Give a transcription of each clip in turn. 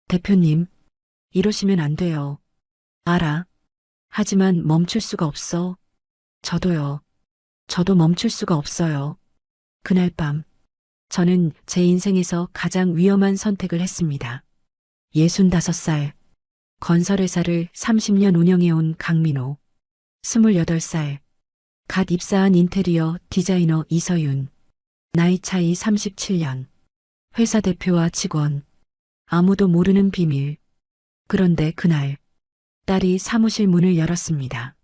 대표님, 이러시면 안 돼요. 알아. 하지만 멈출 수가 없어. 저도요. 저도 멈출 수가 없어요. 그날 밤, 저는 제 인생에서 가장 위험한 선택을 했습니다. 65살, 건설회사를 30년 운영해온 강민호, 28살, 갓 입사한 인테리어 디자이너 이서윤, 나이 차이 37년, 회사 대표와 직원, 아무도 모르는 비밀. 그런데 그날, 딸이 사무실 문을 열었습니다.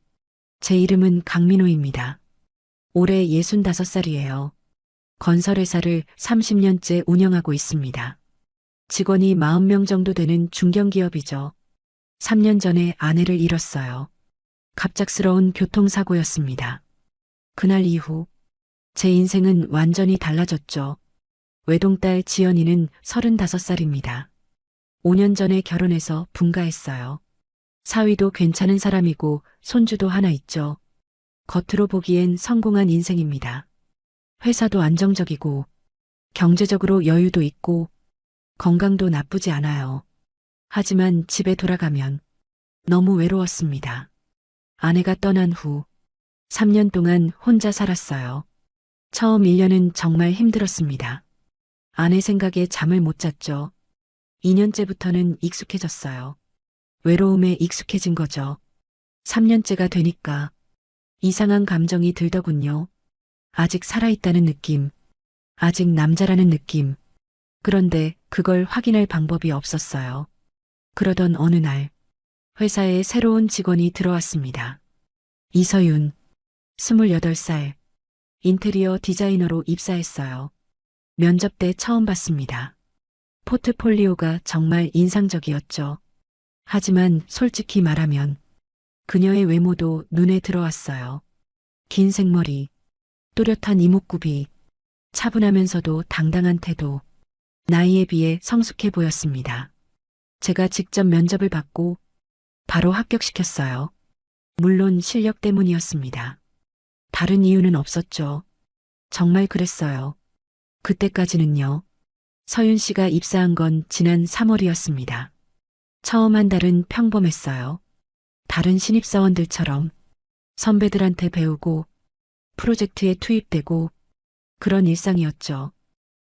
제 이름은 강민호입니다. 올해 65살이에요. 건설회사를 30년째 운영하고 있습니다. 직원이 40명 정도 되는 중견기업이죠. 3년 전에 아내를 잃었어요. 갑작스러운 교통사고였습니다. 그날 이후 제 인생은 완전히 달라졌죠. 외동딸 지연이는 35살입니다. 5년 전에 결혼해서 분가했어요. 사위도 괜찮은 사람이고 손주도 하나 있죠. 겉으로 보기엔 성공한 인생입니다. 회사도 안정적이고 경제적으로 여유도 있고 건강도 나쁘지 않아요. 하지만 집에 돌아가면 너무 외로웠습니다. 아내가 떠난 후 3년 동안 혼자 살았어요. 처음 1년은 정말 힘들었습니다. 아내 생각에 잠을 못 잤죠. 2년째부터는 익숙해졌어요. 외로움에 익숙해진 거죠. 3년째가 되니까 이상한 감정이 들더군요. 아직 살아있다는 느낌, 아직 남자라는 느낌. 그런데 그걸 확인할 방법이 없었어요. 그러던 어느 날, 회사에 새로운 직원이 들어왔습니다. 이서윤, 28살, 인테리어 디자이너로 입사했어요. 면접 때 처음 봤습니다. 포트폴리오가 정말 인상적이었죠. 하지만 솔직히 말하면 그녀의 외모도 눈에 들어왔어요. 긴 생머리, 또렷한 이목구비, 차분하면서도 당당한 태도, 나이에 비해 성숙해 보였습니다. 제가 직접 면접을 받고 바로 합격시켰어요. 물론 실력 때문이었습니다. 다른 이유는 없었죠. 정말 그랬어요. 그때까지는요. 서윤 씨가 입사한 건 지난 3월이었습니다. 처음 한 달은 평범했어요. 다른 신입사원들처럼 선배들한테 배우고 프로젝트에 투입되고 그런 일상이었죠.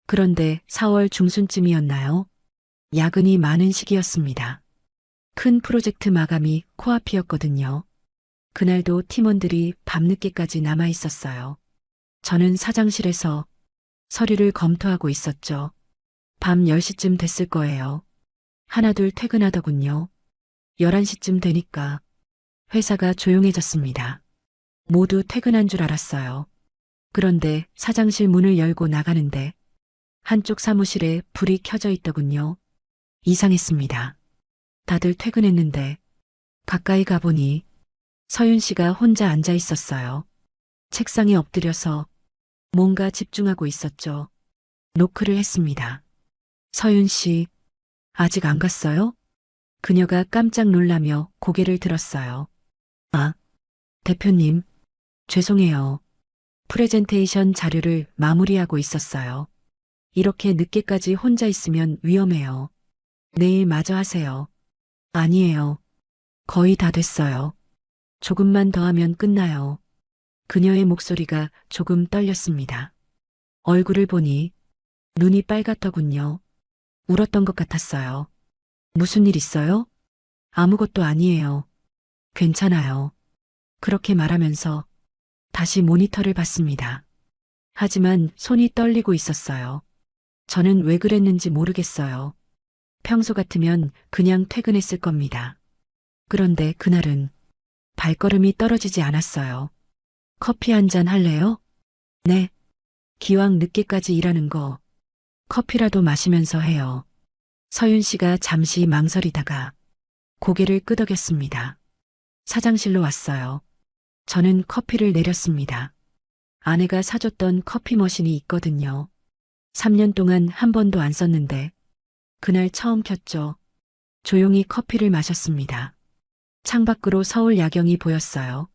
그런데 4월 중순쯤이었나요? 야근이 많은 시기였습니다. 큰 프로젝트 마감이 코앞이었거든요. 그날도 팀원들이 밤늦게까지 남아 있었어요. 저는 사장실에서 서류를 검토하고 있었죠. 밤 10시쯤 됐을 거예요. 하나둘 퇴근하더군요. 11시쯤 되니까 회사가 조용해졌습니다. 모두 퇴근한 줄 알았어요. 그런데 사장실 문을 열고 나가는데 한쪽 사무실에 불이 켜져 있더군요. 이상했습니다. 다들 퇴근했는데 가까이 가보니 서윤 씨가 혼자 앉아 있었어요. 책상에 엎드려서 뭔가 집중하고 있었죠. 노크를 했습니다. 서윤 씨, 아직 안 갔어요? 그녀가 깜짝 놀라며 고개를 들었어요. 아, 대표님, 죄송해요. 프레젠테이션 자료를 마무리하고 있었어요. 이렇게 늦게까지 혼자 있으면 위험해요. 내일 마저 하세요. 아니에요. 거의 다 됐어요. 조금만 더 하면 끝나요. 그녀의 목소리가 조금 떨렸습니다. 얼굴을 보니 눈이 빨갛더군요. 울었던 것 같았어요. 무슨 일 있어요? 아무것도 아니에요. 괜찮아요. 그렇게 말하면서 다시 모니터를 봤습니다. 하지만 손이 떨리고 있었어요. 저는 왜 그랬는지 모르겠어요. 평소 같으면 그냥 퇴근했을 겁니다. 그런데 그날은 발걸음이 떨어지지 않았어요. 커피 한 잔 할래요? 네. 기왕 늦게까지 일하는 거 커피라도 마시면서 해요. 서윤 씨가 잠시 망설이다가 고개를 끄덕였습니다. 사장실로 왔어요. 저는 커피를 내렸습니다. 아내가 사줬던 커피 머신이 있거든요. 3년 동안 한 번도 안 썼는데 그날 처음 켰죠. 조용히 커피를 마셨습니다. 창밖으로 서울 야경이 보였어요.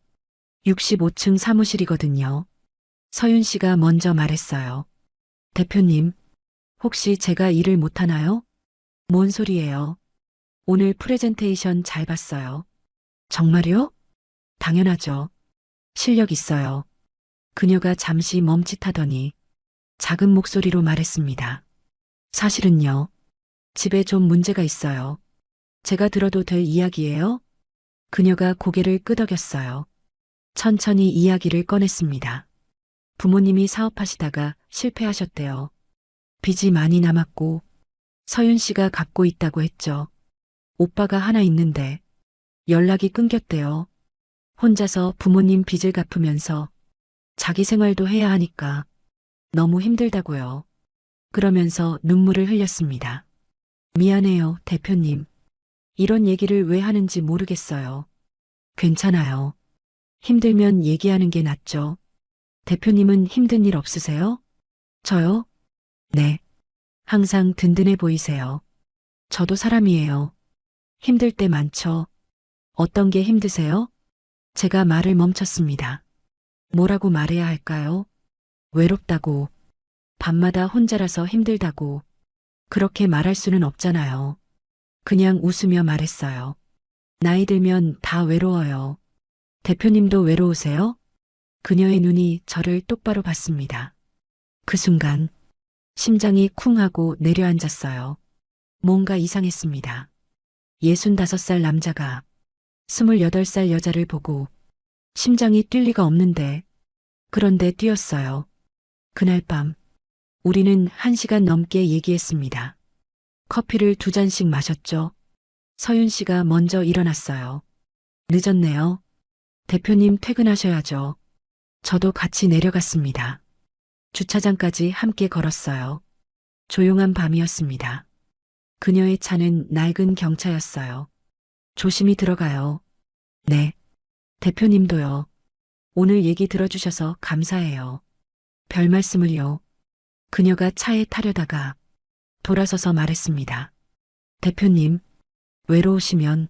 65층 사무실이거든요. 서윤 씨가 먼저 말했어요. 대표님, 혹시 제가 일을 못하나요? 뭔 소리예요? 오늘 프레젠테이션 잘 봤어요. 정말요? 당연하죠. 실력 있어요. 그녀가 잠시 멈칫하더니 작은 목소리로 말했습니다. 사실은요. 집에 좀 문제가 있어요. 제가 들어도 될 이야기예요? 그녀가 고개를 끄덕였어요. 천천히 이야기를 꺼냈습니다. 부모님이 사업하시다가 실패하셨대요. 빚이 많이 남았고 서윤 씨가 갚고 있다고 했죠. 오빠가 하나 있는데 연락이 끊겼대요. 혼자서 부모님 빚을 갚으면서 자기 생활도 해야 하니까 너무 힘들다고요. 그러면서 눈물을 흘렸습니다. 미안해요, 대표님. 이런 얘기를 왜 하는지 모르겠어요. 괜찮아요. 힘들면 얘기하는 게 낫죠. 대표님은 힘든 일 없으세요? 저요? 네. 항상 든든해 보이세요. 저도 사람이에요. 힘들 때 많죠. 어떤 게 힘드세요? 제가 말을 멈췄습니다. 뭐라고 말해야 할까요? 외롭다고, 밤마다 혼자라서 힘들다고, 그렇게 말할 수는 없잖아요. 그냥 웃으며 말했어요. 나이 들면 다 외로워요. 대표님도 외로우세요? 그녀의 눈이 저를 똑바로 봤습니다. 그 순간 심장이 쿵 하고 내려앉았어요. 뭔가 이상했습니다. 65살 남자가 28살 여자를 보고 심장이 뛸 리가 없는데 그런데 뛰었어요. 그날 밤 우리는 1시간 넘게 얘기했습니다. 커피를 2잔씩 마셨죠. 서윤 씨가 먼저 일어났어요. 늦었네요. 대표님 퇴근하셔야죠. 저도 같이 내려갔습니다. 주차장까지 함께 걸었어요. 조용한 밤이었습니다. 그녀의 차는 낡은 경차였어요. 조심히 들어가요. 네. 대표님도요. 오늘 얘기 들어주셔서 감사해요. 별 말씀을요. 그녀가 차에 타려다가 돌아서서 말했습니다. 대표님, 외로우시면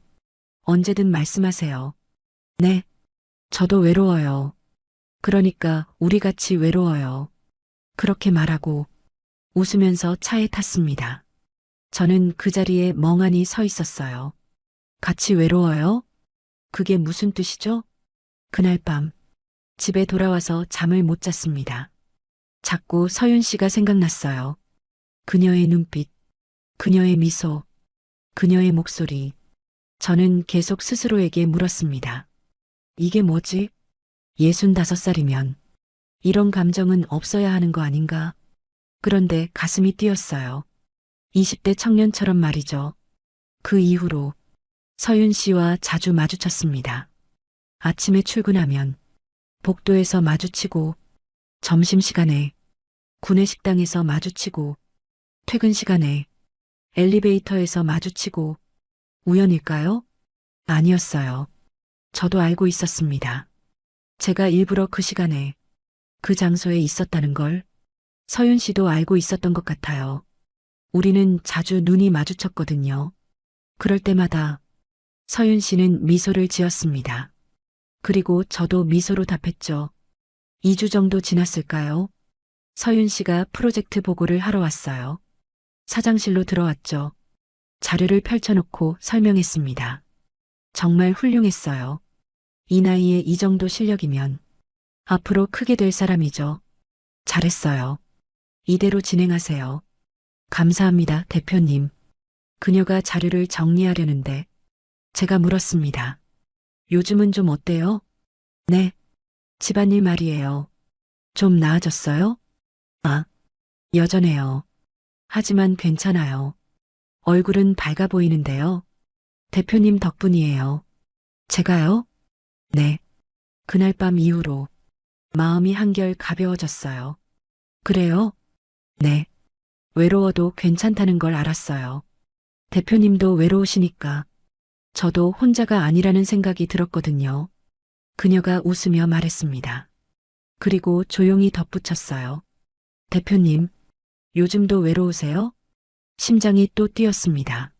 언제든 말씀하세요. 네. 저도 외로워요. 그러니까 우리 같이 외로워요. 그렇게 말하고 웃으면서 차에 탔습니다. 저는 그 자리에 멍하니 서 있었어요. 같이 외로워요? 그게 무슨 뜻이죠? 그날 밤 집에 돌아와서 잠을 못 잤습니다. 자꾸 서윤 씨가 생각났어요. 그녀의 눈빛, 그녀의 미소, 그녀의 목소리. 저는 계속 스스로에게 물었습니다. 이게 뭐지? 65살이면 이런 감정은 없어야 하는 거 아닌가? 그런데 가슴이 뛰었어요. 20대 청년처럼 말이죠. 그 이후로 서윤 씨와 자주 마주쳤습니다. 아침에 출근하면 복도에서 마주치고, 점심시간에 구내식당에서 마주치고, 퇴근 시간에 엘리베이터에서 마주치고, 우연일까요? 아니었어요. 저도 알고 있었습니다. 제가 일부러 그 시간에 그 장소에 있었다는 걸 서윤 씨도 알고 있었던 것 같아요. 우리는 자주 눈이 마주쳤거든요. 그럴 때마다 서윤 씨는 미소를 지었습니다. 그리고 저도 미소로 답했죠. 2주 정도 지났을까요? 서윤 씨가 프로젝트 보고를 하러 왔어요. 사장실로 들어왔죠. 자료를 펼쳐놓고 설명했습니다. 정말 훌륭했어요. 이 나이에 이 정도 실력이면 앞으로 크게 될 사람이죠. 잘했어요. 이대로 진행하세요. 감사합니다, 대표님. 그녀가 자료를 정리하려는데 제가 물었습니다. 요즘은 좀 어때요? 네. 집안일 말이에요. 좀 나아졌어요? 아, 여전해요. 하지만 괜찮아요. 얼굴은 밝아 보이는데요. 대표님 덕분이에요. 제가요? 네. 그날 밤 이후로 마음이 한결 가벼워졌어요. 그래요? 네. 외로워도 괜찮다는 걸 알았어요. 대표님도 외로우시니까 저도 혼자가 아니라는 생각이 들었거든요. 그녀가 웃으며 말했습니다. 그리고 조용히 덧붙였어요. 대표님, 요즘도 외로우세요? 심장이 또 뛰었습니다.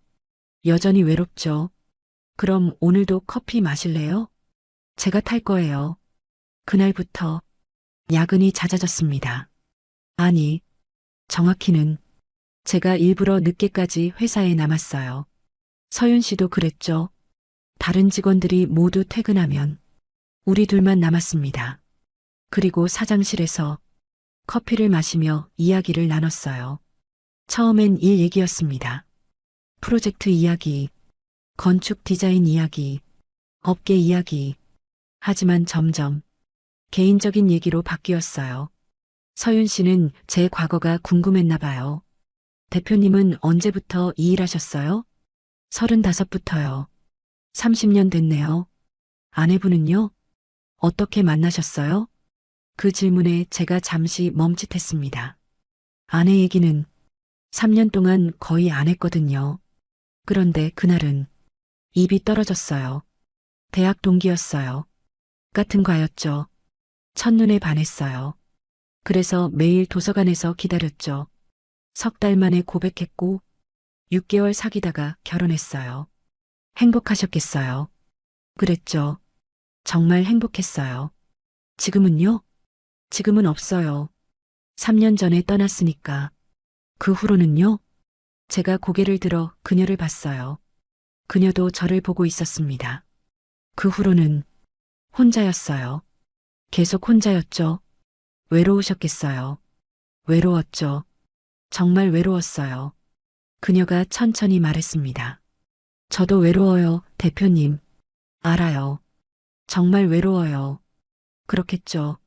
여전히 외롭죠. 그럼 오늘도 커피 마실래요? 제가 탈 거예요. 그날부터 야근이 잦아졌습니다. 아니, 정확히는 제가 일부러 늦게까지 회사에 남았어요. 서윤 씨도 그랬죠. 다른 직원들이 모두 퇴근하면 우리 둘만 남았습니다. 그리고 사장실에서 커피를 마시며 이야기를 나눴어요. 처음엔 일 얘기였습니다. 프로젝트 이야기, 건축 디자인 이야기, 업계 이야기. 하지만 점점 개인적인 얘기로 바뀌었어요. 서윤 씨는 제 과거가 궁금했나 봐요. 대표님은 언제부터 이 일 하셨어요? 35부터요. 30년 됐네요. 아내분은요? 어떻게 만나셨어요? 그 질문에 제가 잠시 멈칫했습니다. 아내 얘기는 3년 동안 거의 안 했거든요. 그런데 그날은 입이 떨어졌어요. 대학 동기였어요. 같은 과였죠. 첫눈에 반했어요. 그래서 매일 도서관에서 기다렸죠. 석 달 만에 고백했고 6개월 사귀다가 결혼했어요. 행복하셨겠어요. 그랬죠. 정말 행복했어요. 지금은요? 지금은 없어요. 3년 전에 떠났으니까. 그 후로는요? 제가 고개를 들어 그녀를 봤어요. 그녀도 저를 보고 있었습니다. 그 후로는 혼자였어요. 계속 혼자였죠. 외로우셨겠어요. 외로웠죠. 정말 외로웠어요. 그녀가 천천히 말했습니다. 저도 외로워요, 대표님. 알아요. 정말 외로워요. 그렇겠죠.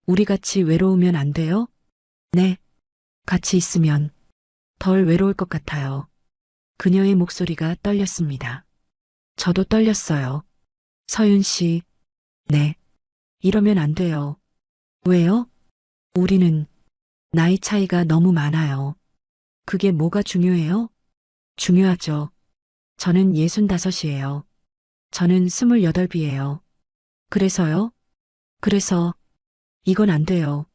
우리 같이 외로우면 안 돼요? 네. 같이 있으면 덜 외로울 것 같아요. 그녀의 목소리가 떨렸습니다. 저도 떨렸어요. 서윤 씨. 네. 이러면 안 돼요. 왜요? 우리는 나이 차이가 너무 많아요. 그게 뭐가 중요해요? 중요하죠. 저는 65이에요. 저는 28이에요. 그래서요? 그래서 이건 안 돼요.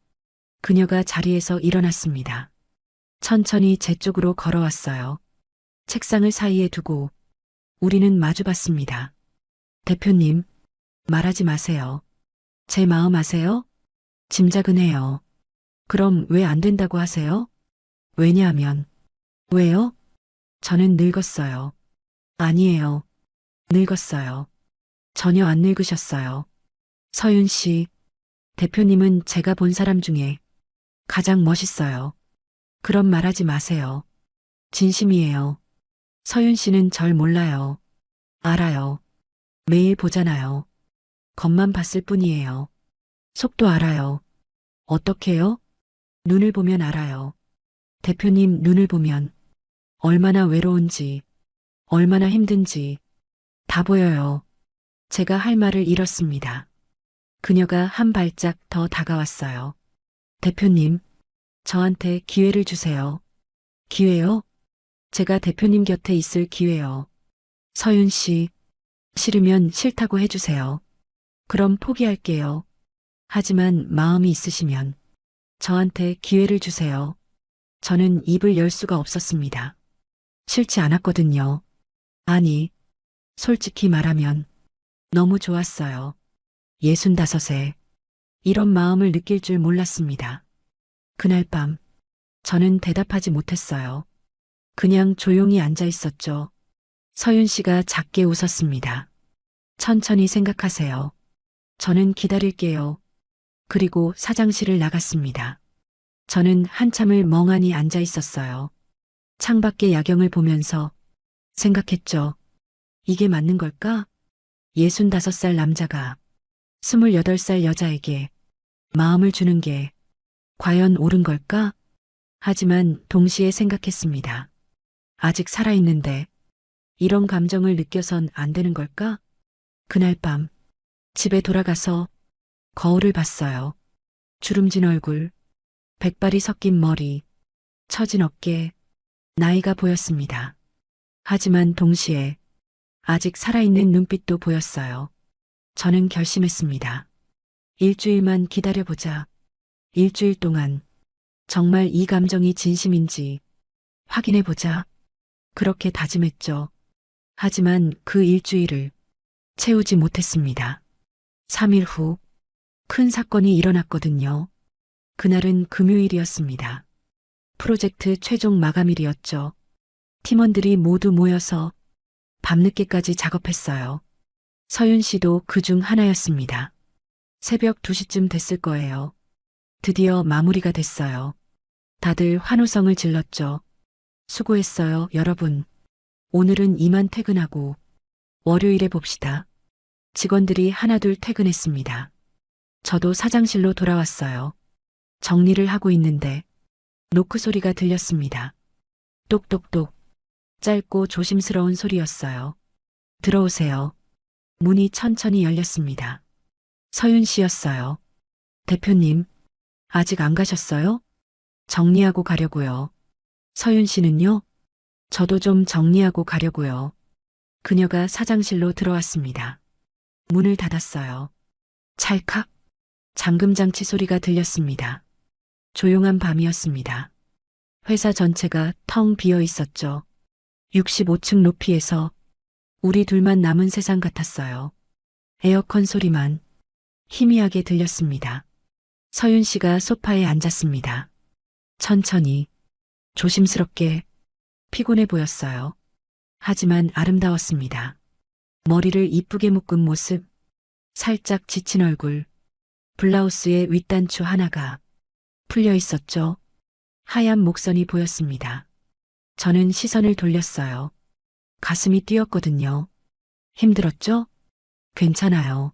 그녀가 자리에서 일어났습니다. 천천히 제 쪽으로 걸어왔어요. 책상을 사이에 두고 우리는 마주봤습니다. 대표님, 말하지 마세요. 제 마음 아세요? 짐작은 해요. 그럼 왜 안 된다고 하세요? 왜냐하면, 왜요? 저는 늙었어요. 아니에요. 늙었어요. 전혀 안 늙으셨어요. 서윤 씨, 대표님은 제가 본 사람 중에 가장 멋있어요. 그런 말 하지 마세요. 진심이에요. 서윤 씨는 절 몰라요. 알아요. 매일 보잖아요. 겉만 봤을 뿐이에요. 속도 알아요. 어떻게요? 눈을 보면 알아요. 대표님 눈을 보면 얼마나 외로운지, 얼마나 힘든지 다 보여요. 제가 할 말을 잃었습니다. 그녀가 한 발짝 더 다가왔어요. 대표님, 저한테 기회를 주세요. 기회요? 제가 대표님 곁에 있을 기회요. 서윤 씨, 싫으면 싫다고 해주세요. 그럼 포기할게요. 하지만 마음이 있으시면 저한테 기회를 주세요. 저는 입을 열 수가 없었습니다. 싫지 않았거든요. 아니, 솔직히 말하면 너무 좋았어요. 65에 이런 마음을 느낄 줄 몰랐습니다. 그날 밤 저는 대답하지 못했어요. 그냥 조용히 앉아 있었죠. 서윤 씨가 작게 웃었습니다. 천천히 생각하세요. 저는 기다릴게요. 그리고 사장실을 나갔습니다. 저는 한참을 멍하니 앉아 있었어요. 창밖의 야경을 보면서 생각했죠. 이게 맞는 걸까? 65살 남자가 28살 여자에게 마음을 주는 게 과연 옳은 걸까? 하지만 동시에 생각했습니다. 아직 살아있는데 이런 감정을 느껴선 안 되는 걸까? 그날 밤 집에 돌아가서 거울을 봤어요. 주름진 얼굴, 백발이 섞인 머리, 처진 어깨, 나이가 보였습니다. 하지만 동시에 아직 살아있는 눈빛도 보였어요. 저는 결심했습니다. 일주일만 기다려보자. 일주일 동안 정말 이 감정이 진심인지 확인해보자. 그렇게 다짐했죠. 하지만 그 일주일을 채우지 못했습니다. 3일 후 큰 사건이 일어났거든요. 그날은 금요일이었습니다. 프로젝트 최종 마감일이었죠. 팀원들이 모두 모여서 밤늦게까지 작업했어요. 서윤 씨도 그중 하나였습니다. 새벽 2시쯤 됐을 거예요. 드디어 마무리가 됐어요. 다들 환호성을 질렀죠. 수고했어요, 여러분. 오늘은 이만 퇴근하고 월요일에 봅시다. 직원들이 하나둘 퇴근했습니다. 저도 사장실로 돌아왔어요. 정리를 하고 있는데 노크 소리가 들렸습니다. 똑똑똑. 짧고 조심스러운 소리였어요. 들어오세요. 문이 천천히 열렸습니다. 서윤 씨였어요. 대표님, 아직 안 가셨어요? 정리하고 가려고요. 서윤 씨는요? 저도 좀 정리하고 가려고요. 그녀가 사장실로 들어왔습니다. 문을 닫았어요. 찰칵. 잠금장치 소리가 들렸습니다. 조용한 밤이었습니다. 회사 전체가 텅 비어 있었죠. 65층 높이에서 우리 둘만 남은 세상 같았어요. 에어컨 소리만 희미하게 들렸습니다. 서윤 씨가 소파에 앉았습니다. 천천히, 조심스럽게, 피곤해 보였어요. 하지만 아름다웠습니다. 머리를 이쁘게 묶은 모습, 살짝 지친 얼굴, 블라우스의 윗단추 하나가 풀려 있었죠. 하얀 목선이 보였습니다. 저는 시선을 돌렸어요. 가슴이 뛰었거든요. 힘들었죠? 괜찮아요.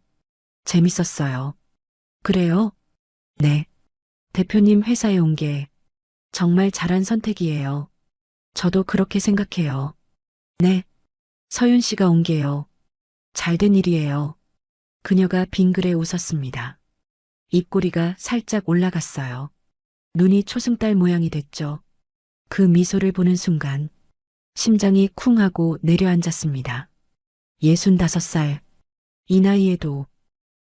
재밌었어요. 그래요? 네. 대표님 회사에 온 게 정말 잘한 선택이에요. 저도 그렇게 생각해요. 네. 서윤 씨가 온 게요. 잘된 일이에요. 그녀가 빙그레 웃었습니다. 입꼬리가 살짝 올라갔어요. 눈이 초승달 모양이 됐죠. 그 미소를 보는 순간 심장이 쿵 하고 내려앉았습니다. 65살. 이 나이에도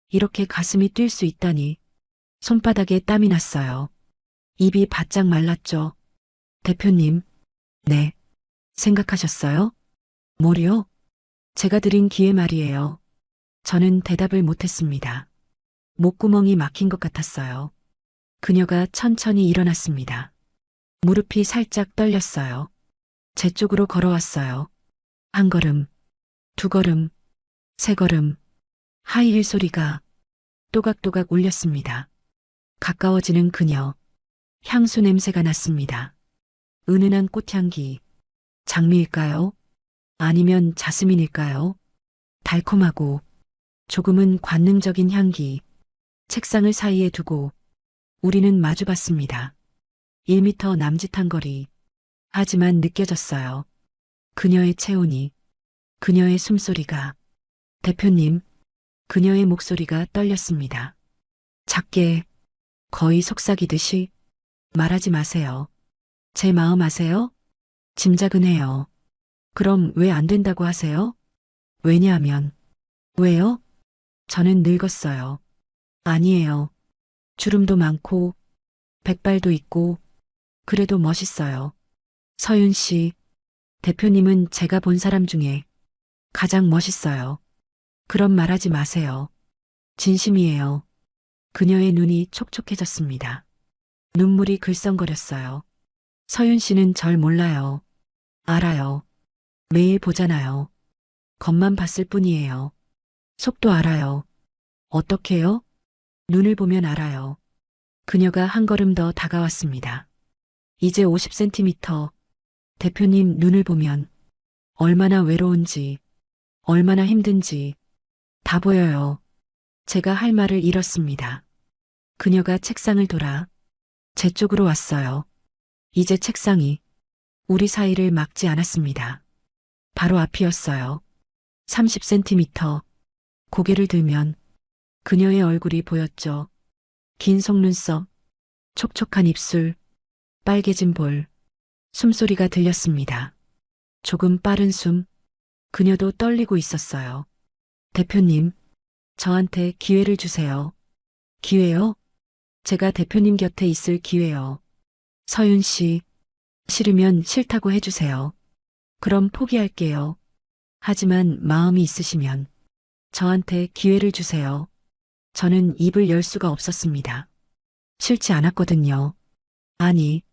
이렇게 가슴이 뛸 수 있다니. 손바닥에 땀이 났어요. 입이 바짝 말랐죠. 대표님. 네. 생각하셨어요? 뭐요? 제가 드린 기회 말이에요. 저는 대답을 못했습니다. 목구멍이 막힌 것 같았어요. 그녀가 천천히 일어났습니다. 무릎이 살짝 떨렸어요. 제 쪽으로 걸어왔어요. 한 걸음, 두 걸음, 세 걸음, 하이힐 소리가 또각또각 울렸습니다. 가까워지는 그녀, 향수 냄새가 났습니다. 은은한 꽃향기, 장미일까요? 아니면 자스민일까요? 달콤하고 조금은 관능적인 향기, 책상을 사이에 두고 우리는 마주봤습니다. 1미터 남짓한 거리. 하지만 느껴졌어요. 그녀의 체온이, 그녀의 숨소리가. 대표님, 그녀의 목소리가 떨렸습니다. 작게, 거의 속삭이듯이. 말하지 마세요. 제 마음 아세요? 짐작은 해요. 그럼 왜 안 된다고 하세요? 왜냐하면. 왜요? 저는 늙었어요. 아니에요. 주름도 많고, 백발도 있고, 그래도 멋있어요. 서윤 씨, 대표님은 제가 본 사람 중에 가장 멋있어요. 그런 말 하지 마세요. 진심이에요. 그녀의 눈이 촉촉해졌습니다. 눈물이 글썽거렸어요. 서윤 씨는 절 몰라요. 알아요. 매일 보잖아요. 겉만 봤을 뿐이에요. 속도 알아요. 어떻게요? 눈을 보면 알아요. 그녀가 한 걸음 더 다가왔습니다. 이제 50cm. 대표님 눈을 보면 얼마나 외로운지, 얼마나 힘든지 다 보여요. 제가 할 말을 잃었습니다. 그녀가 책상을 돌아 제 쪽으로 왔어요. 이제 책상이 우리 사이를 막지 않았습니다. 바로 앞이었어요. 30cm. 고개를 들면 그녀의 얼굴이 보였죠. 긴 속눈썹, 촉촉한 입술, 빨개진 볼, 숨소리가 들렸습니다. 조금 빠른 숨, 그녀도 떨리고 있었어요. 대표님, 저한테 기회를 주세요. 기회요? 제가 대표님 곁에 있을 기회요. 서윤 씨, 싫으면 싫다고 해주세요. 그럼 포기할게요. 하지만 마음이 있으시면 저한테 기회를 주세요. 저는 입을 열 수가 없었습니다. 싫지 않았거든요. 아니,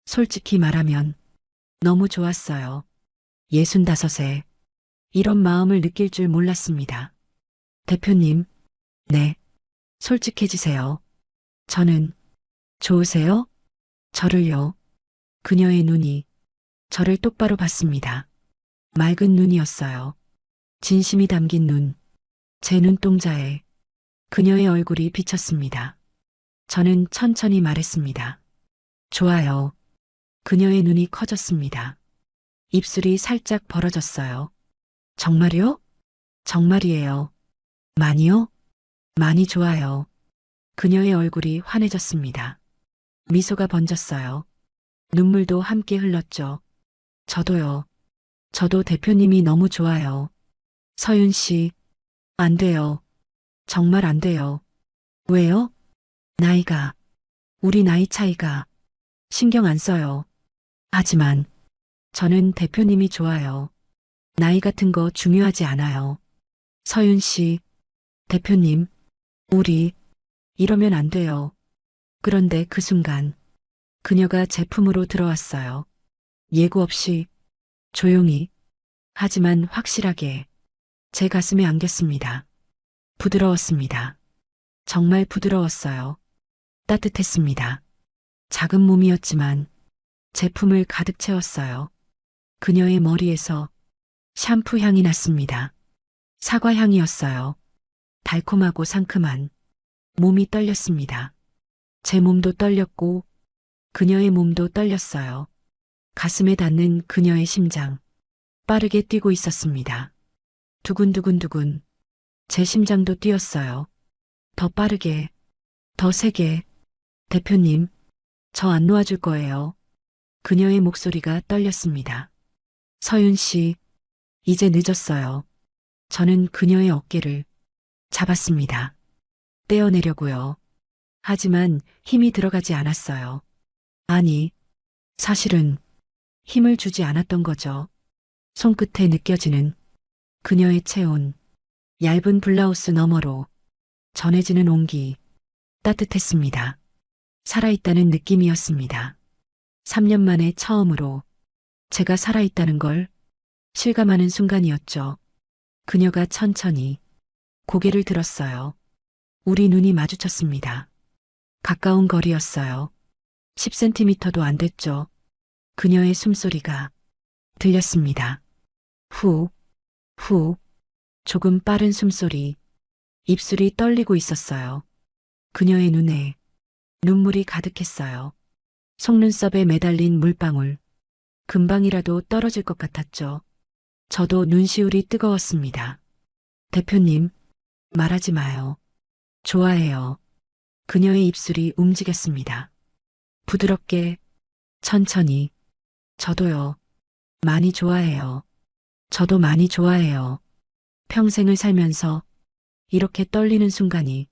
솔직히 말하면 너무 좋았어요. 65에 이런 마음을 느낄 줄 몰랐습니다. 대표님, 네, 솔직해지세요. 저는 좋으세요? 저를요. 그녀의 눈이 저를 똑바로 봤습니다. 맑은 눈이었어요. 진심이 담긴 눈, 제 눈동자에 그녀의 얼굴이 비쳤습니다. 저는 천천히 말했습니다. 좋아요. 그녀의 눈이 커졌습니다. 입술이 살짝 벌어졌어요. 정말요? 정말이에요. 많이요? 많이 좋아요. 그녀의 얼굴이 환해졌습니다. 미소가 번졌어요. 눈물도 함께 흘렀죠. 저도요. 저도 대표님이 너무 좋아요. 서윤 씨, 안 돼요. 정말 안 돼요. 왜요? 나이가, 우리 나이 차이가 신경 안 써요. 하지만 저는 대표님이 좋아요. 나이 같은 거 중요하지 않아요. 서윤 씨, 대표님, 우리 이러면 안 돼요. 그런데 그 순간 그녀가 제품으로 들어왔어요. 예고 없이 조용히 하지만 확실하게 제 가슴에 안겼습니다. 부드러웠습니다. 정말 부드러웠어요. 따뜻했습니다. 작은 몸이었지만 제품을 가득 채웠어요. 그녀의 머리에서 샴푸 향이 났습니다. 사과 향이었어요. 달콤하고 상큼한. 몸이 떨렸습니다. 제 몸도 떨렸고 그녀의 몸도 떨렸어요. 가슴에 닿는 그녀의 심장. 빠르게 뛰고 있었습니다. 두근두근두근. 제 심장도 뛰었어요. 더 빠르게, 더 세게. 대표님, 저 안 놓아줄 거예요. 그녀의 목소리가 떨렸습니다. 서윤 씨, 이제 늦었어요. 저는 그녀의 어깨를 잡았습니다. 떼어내려고요. 하지만 힘이 들어가지 않았어요. 아니, 사실은 힘을 주지 않았던 거죠. 손끝에 느껴지는 그녀의 체온, 얇은 블라우스 너머로 전해지는 온기, 따뜻했습니다. 살아있다는 느낌이었습니다. 3년 만에 처음으로 제가 살아있다는 걸 실감하는 순간이었죠. 그녀가 천천히 고개를 들었어요. 우리 눈이 마주쳤습니다. 가까운 거리였어요. 10cm도 안 됐죠. 그녀의 숨소리가 들렸습니다. 후, 후, 조금 빠른 숨소리, 입술이 떨리고 있었어요. 그녀의 눈에 눈물이 가득했어요. 속눈썹에 매달린 물방울, 금방이라도 떨어질 것 같았죠. 저도 눈시울이 뜨거웠습니다. 대표님, 말하지 마요. 좋아해요. 그녀의 입술이 움직였습니다. 부드럽게, 천천히. 저도요. 많이 좋아해요. 저도 많이 좋아해요. 평생을 살면서 이렇게 떨리는 순간이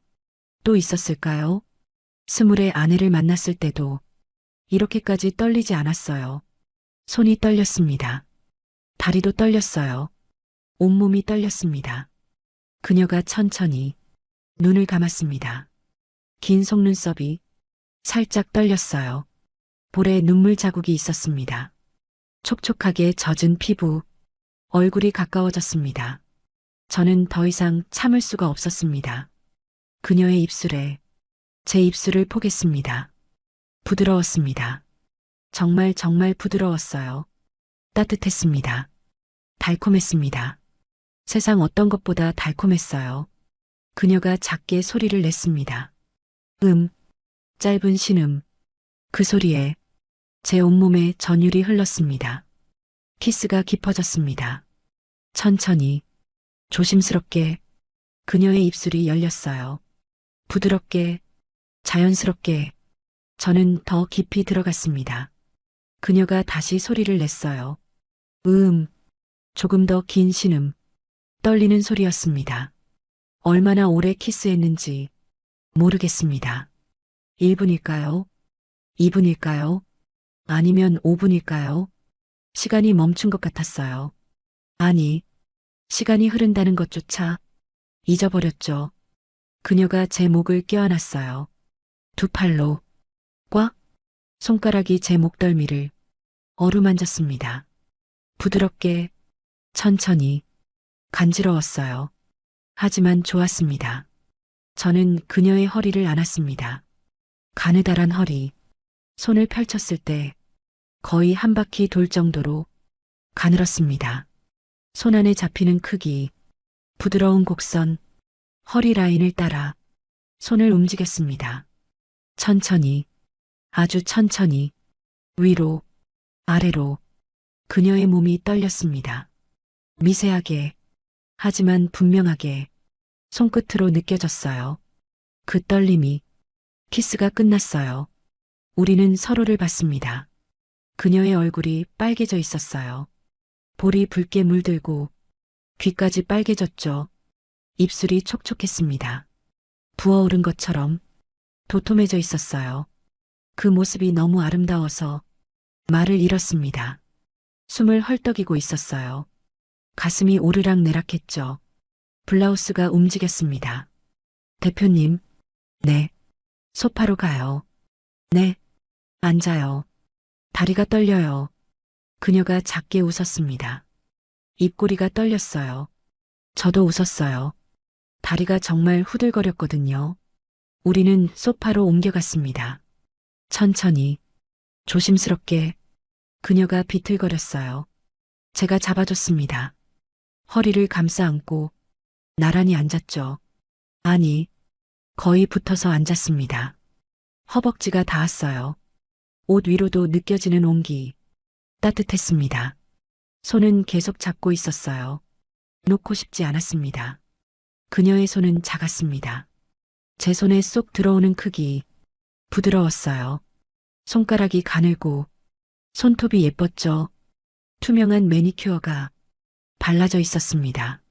또 있었을까요? 20의 아내를 만났을 때도 이렇게까지 떨리지 않았어요. 손이 떨렸습니다. 다리도 떨렸어요. 온몸이 떨렸습니다. 그녀가 천천히 눈을 감았습니다. 긴 속눈썹이 살짝 떨렸어요. 볼에 눈물 자국이 있었습니다. 촉촉하게 젖은 피부, 얼굴이 가까워졌습니다. 저는 더 이상 참을 수가 없었습니다. 그녀의 입술에 제 입술을 포겠습니다. 부드러웠습니다. 정말 정말 부드러웠어요. 따뜻했습니다. 달콤했습니다. 세상 어떤 것보다 달콤했어요. 그녀가 작게 소리를 냈습니다. 짧은 신음. 그 소리에 제 온몸에 전율이 흘렀습니다. 키스가 깊어졌습니다. 천천히, 조심스럽게 그녀의 입술이 열렸어요. 부드럽게, 자연스럽게 저는 더 깊이 들어갔습니다. 그녀가 다시 소리를 냈어요. 조금 더 긴 신음, 떨리는 소리였습니다. 얼마나 오래 키스했는지 모르겠습니다. 1분일까요? 2분일까요? 아니면 5분일까요? 시간이 멈춘 것 같았어요. 아니, 시간이 흐른다는 것조차 잊어버렸죠. 그녀가 제 목을 껴안았어요. 두 팔로 꽉, 손가락이 제 목덜미를 어루만졌습니다. 부드럽게, 천천히, 간지러웠어요. 하지만 좋았습니다. 저는 그녀의 허리를 안았습니다. 가느다란 허리, 손을 펼쳤을 때 거의 한 바퀴 돌 정도로 가늘었습니다. 손 안에 잡히는 크기, 부드러운 곡선, 허리 라인을 따라 손을 움직였습니다. 천천히, 아주 천천히, 위로, 아래로 그녀의 몸이 떨렸습니다. 미세하게, 하지만 분명하게 손끝으로 느껴졌어요. 그 떨림이 키스가 끝났어요. 우리는 서로를 봤습니다. 그녀의 얼굴이 빨개져 있었어요. 볼이 붉게 물들고 귀까지 빨개졌죠. 입술이 촉촉했습니다. 부어오른 것처럼 도톰해져 있었어요. 그 모습이 너무 아름다워서 말을 잃었습니다. 숨을 헐떡이고 있었어요. 가슴이 오르락내락했죠. 블라우스가 움직였습니다. 대표님, 네. 소파로 가요. 네. 앉아요. 다리가 떨려요. 그녀가 작게 웃었습니다. 입꼬리가 떨렸어요. 저도 웃었어요. 다리가 정말 후들거렸거든요. 우리는 소파로 옮겨갔습니다. 천천히, 조심스럽게 그녀가 비틀거렸어요. 제가 잡아줬습니다. 허리를 감싸 안고 나란히 앉았죠. 아니, 거의 붙어서 앉았습니다. 허벅지가 닿았어요. 옷 위로도 느껴지는 온기. 따뜻했습니다. 손은 계속 잡고 있었어요. 놓고 싶지 않았습니다. 그녀의 손은 작았습니다. 제 손에 쏙 들어오는 크기. 부드러웠어요. 손가락이 가늘고 손톱이 예뻤죠. 투명한 매니큐어가 발라져 있었습니다.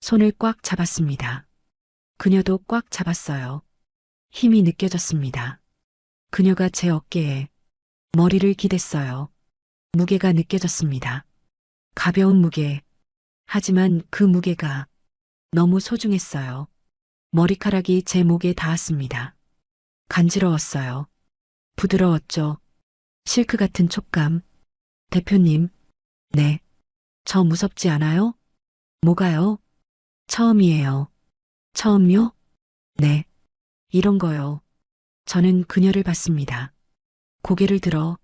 손을 꽉 잡았습니다. 그녀도 꽉 잡았어요. 힘이 느껴졌습니다. 그녀가 제 어깨에 머리를 기댔어요. 무게가 느껴졌습니다. 가벼운 무게. 하지만 그 무게가 너무 소중했어요. 머리카락이 제 목에 닿았습니다. 간지러웠어요. 부드러웠죠. 실크 같은 촉감. 대표님, 네. 저 무섭지 않아요? 뭐가요? 처음이에요. 처음요? 네. 이런 거요. 저는 그녀를 봤습니다. 고개를 들어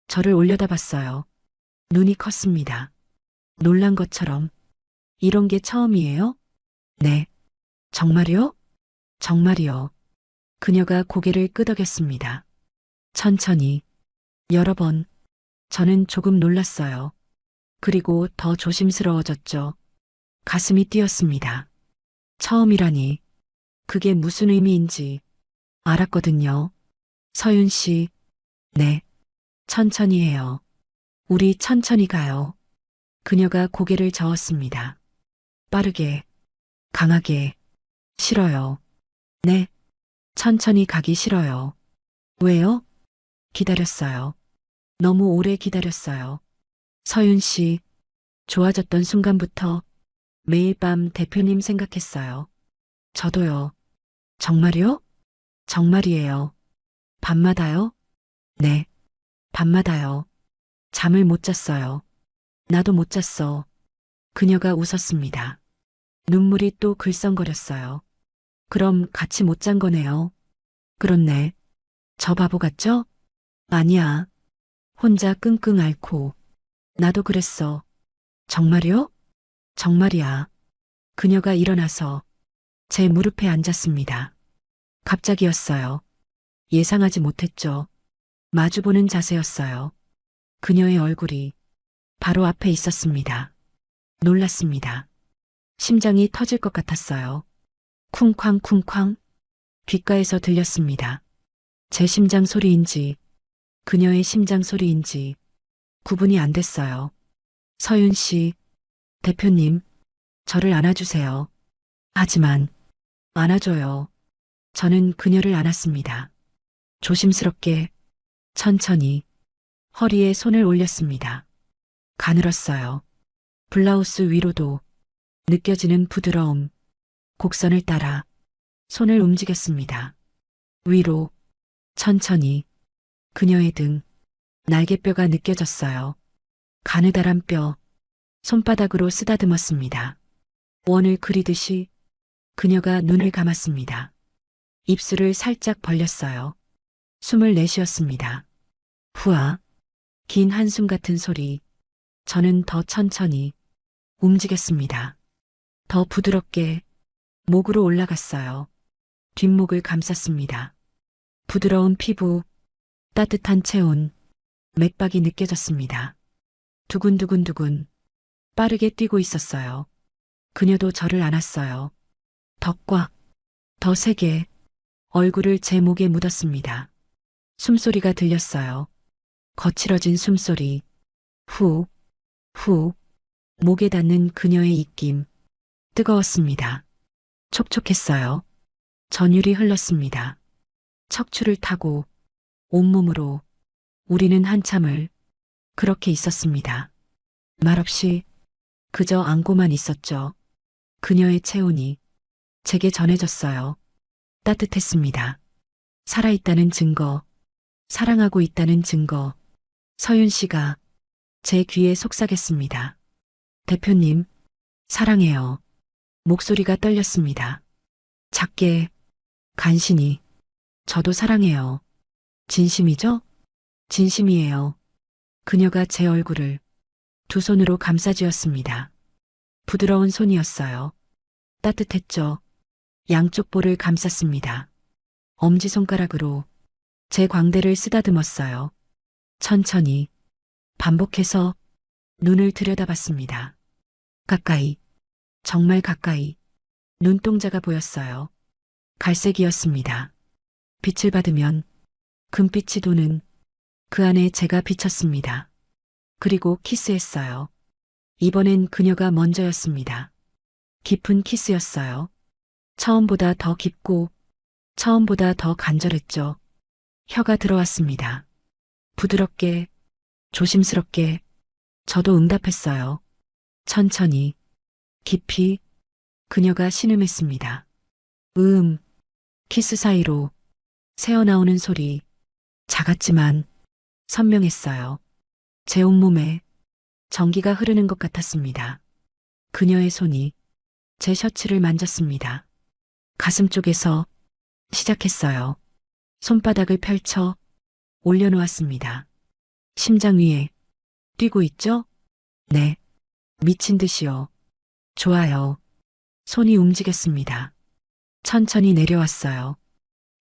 저를 올려다봤어요. 눈이 컸습니다. 놀란 것처럼. 이런 게 처음이에요? 네. 정말요? 정말이요. 그녀가 고개를 끄덕였습니다. 천천히. 여러 번. 저는 조금 놀랐어요. 그리고 더 조심스러워졌죠. 가슴이 뛰었습니다. 처음이라니. 그게 무슨 의미인지 알았거든요. 서윤 씨. 네. 천천히 해요. 우리 천천히 가요. 그녀가 고개를 저었습니다. 빠르게, 강하게. 싫어요. 네. 천천히 가기 싫어요. 왜요? 기다렸어요. 너무 오래 기다렸어요. 서윤 씨, 좋아졌던 순간부터 매일 밤 대표님 생각했어요. 저도요. 정말요? 정말이에요. 밤마다요? 네. 밤마다요. 잠을 못 잤어요. 나도 못 잤어. 그녀가 웃었습니다. 눈물이 또 글썽거렸어요. 그럼 같이 못 잔 거네요. 그렇네. 저 바보 같죠? 아니야. 혼자 끙끙 앓고. 나도 그랬어. 정말요? 정말이야. 그녀가 일어나서 제 무릎에 앉았습니다. 갑자기였어요. 예상하지 못했죠. 마주보는 자세였어요. 그녀의 얼굴이 바로 앞에 있었습니다. 놀랐습니다. 심장이 터질 것 같았어요. 쿵쾅쿵쾅 귓가에서 들렸습니다. 제 심장 소리인지 그녀의 심장 소리인지 구분이 안 됐어요. 서윤 씨, 대표님, 저를 안아주세요. 하지만 안아줘요. 저는 그녀를 안았습니다. 조심스럽게, 천천히 허리에 손을 올렸습니다. 가늘었어요. 블라우스 위로도 느껴지는 부드러움, 곡선을 따라 손을 움직였습니다. 위로, 천천히 그녀의 등, 날개뼈가 느껴졌어요. 가느다란 뼈, 손바닥으로 쓰다듬었습니다. 원을 그리듯이 그녀가 눈을 감았습니다. 입술을 살짝 벌렸어요. 숨을 내쉬었습니다. 후아, 긴 한숨 같은 소리. 저는 더 천천히 움직였습니다. 더 부드럽게 목으로 올라갔어요. 뒷목을 감쌌습니다. 부드러운 피부, 따뜻한 체온, 맥박이 느껴졌습니다. 두근두근두근 빠르게 뛰고 있었어요. 그녀도 저를 안았어요. 더 꽉, 더 세게 얼굴을 제 목에 묻었습니다. 숨소리가 들렸어요. 거칠어진 숨소리. 후, 후, 목에 닿는 그녀의 입김. 뜨거웠습니다. 촉촉했어요. 전율이 흘렀습니다. 척추를 타고 온몸으로 우리는 한참을 그렇게 있었습니다. 말없이 그저 안고만 있었죠. 그녀의 체온이 제게 전해졌어요. 따뜻했습니다. 살아있다는 증거, 사랑하고 있다는 증거. 서윤 씨가 제 귀에 속삭였습니다. 대표님, 사랑해요. 목소리가 떨렸습니다. 작게, 간신히. 저도 사랑해요. 진심이죠? 진심이에요. 그녀가 제 얼굴을 두 손으로 감싸쥐었습니다. 부드러운 손이었어요. 따뜻했죠. 양쪽 볼을 감쌌습니다. 엄지손가락으로 제 광대를 쓰다듬었어요. 천천히, 반복해서 눈을 들여다봤습니다. 가까이, 정말 가까이. 눈동자가 보였어요. 갈색이었습니다. 빛을 받으면 금빛이 도는 그 안에 제가 비쳤습니다. 그리고 키스했어요. 이번엔 그녀가 먼저였습니다. 깊은 키스였어요. 처음보다 더 깊고 처음보다 더 간절했죠. 혀가 들어왔습니다. 부드럽게, 조심스럽게. 저도 응답했어요. 천천히, 깊이. 그녀가 신음했습니다. 키스 사이로 새어나오는 소리. 작았지만 선명했어요. 제 온몸에 전기가 흐르는 것 같았습니다. 그녀의 손이 제 셔츠를 만졌습니다. 가슴 쪽에서 시작했어요. 손바닥을 펼쳐 올려놓았습니다. 심장 위에 뛰고 있죠? 네. 미친 듯이요. 좋아요. 손이 움직였습니다. 천천히 내려왔어요.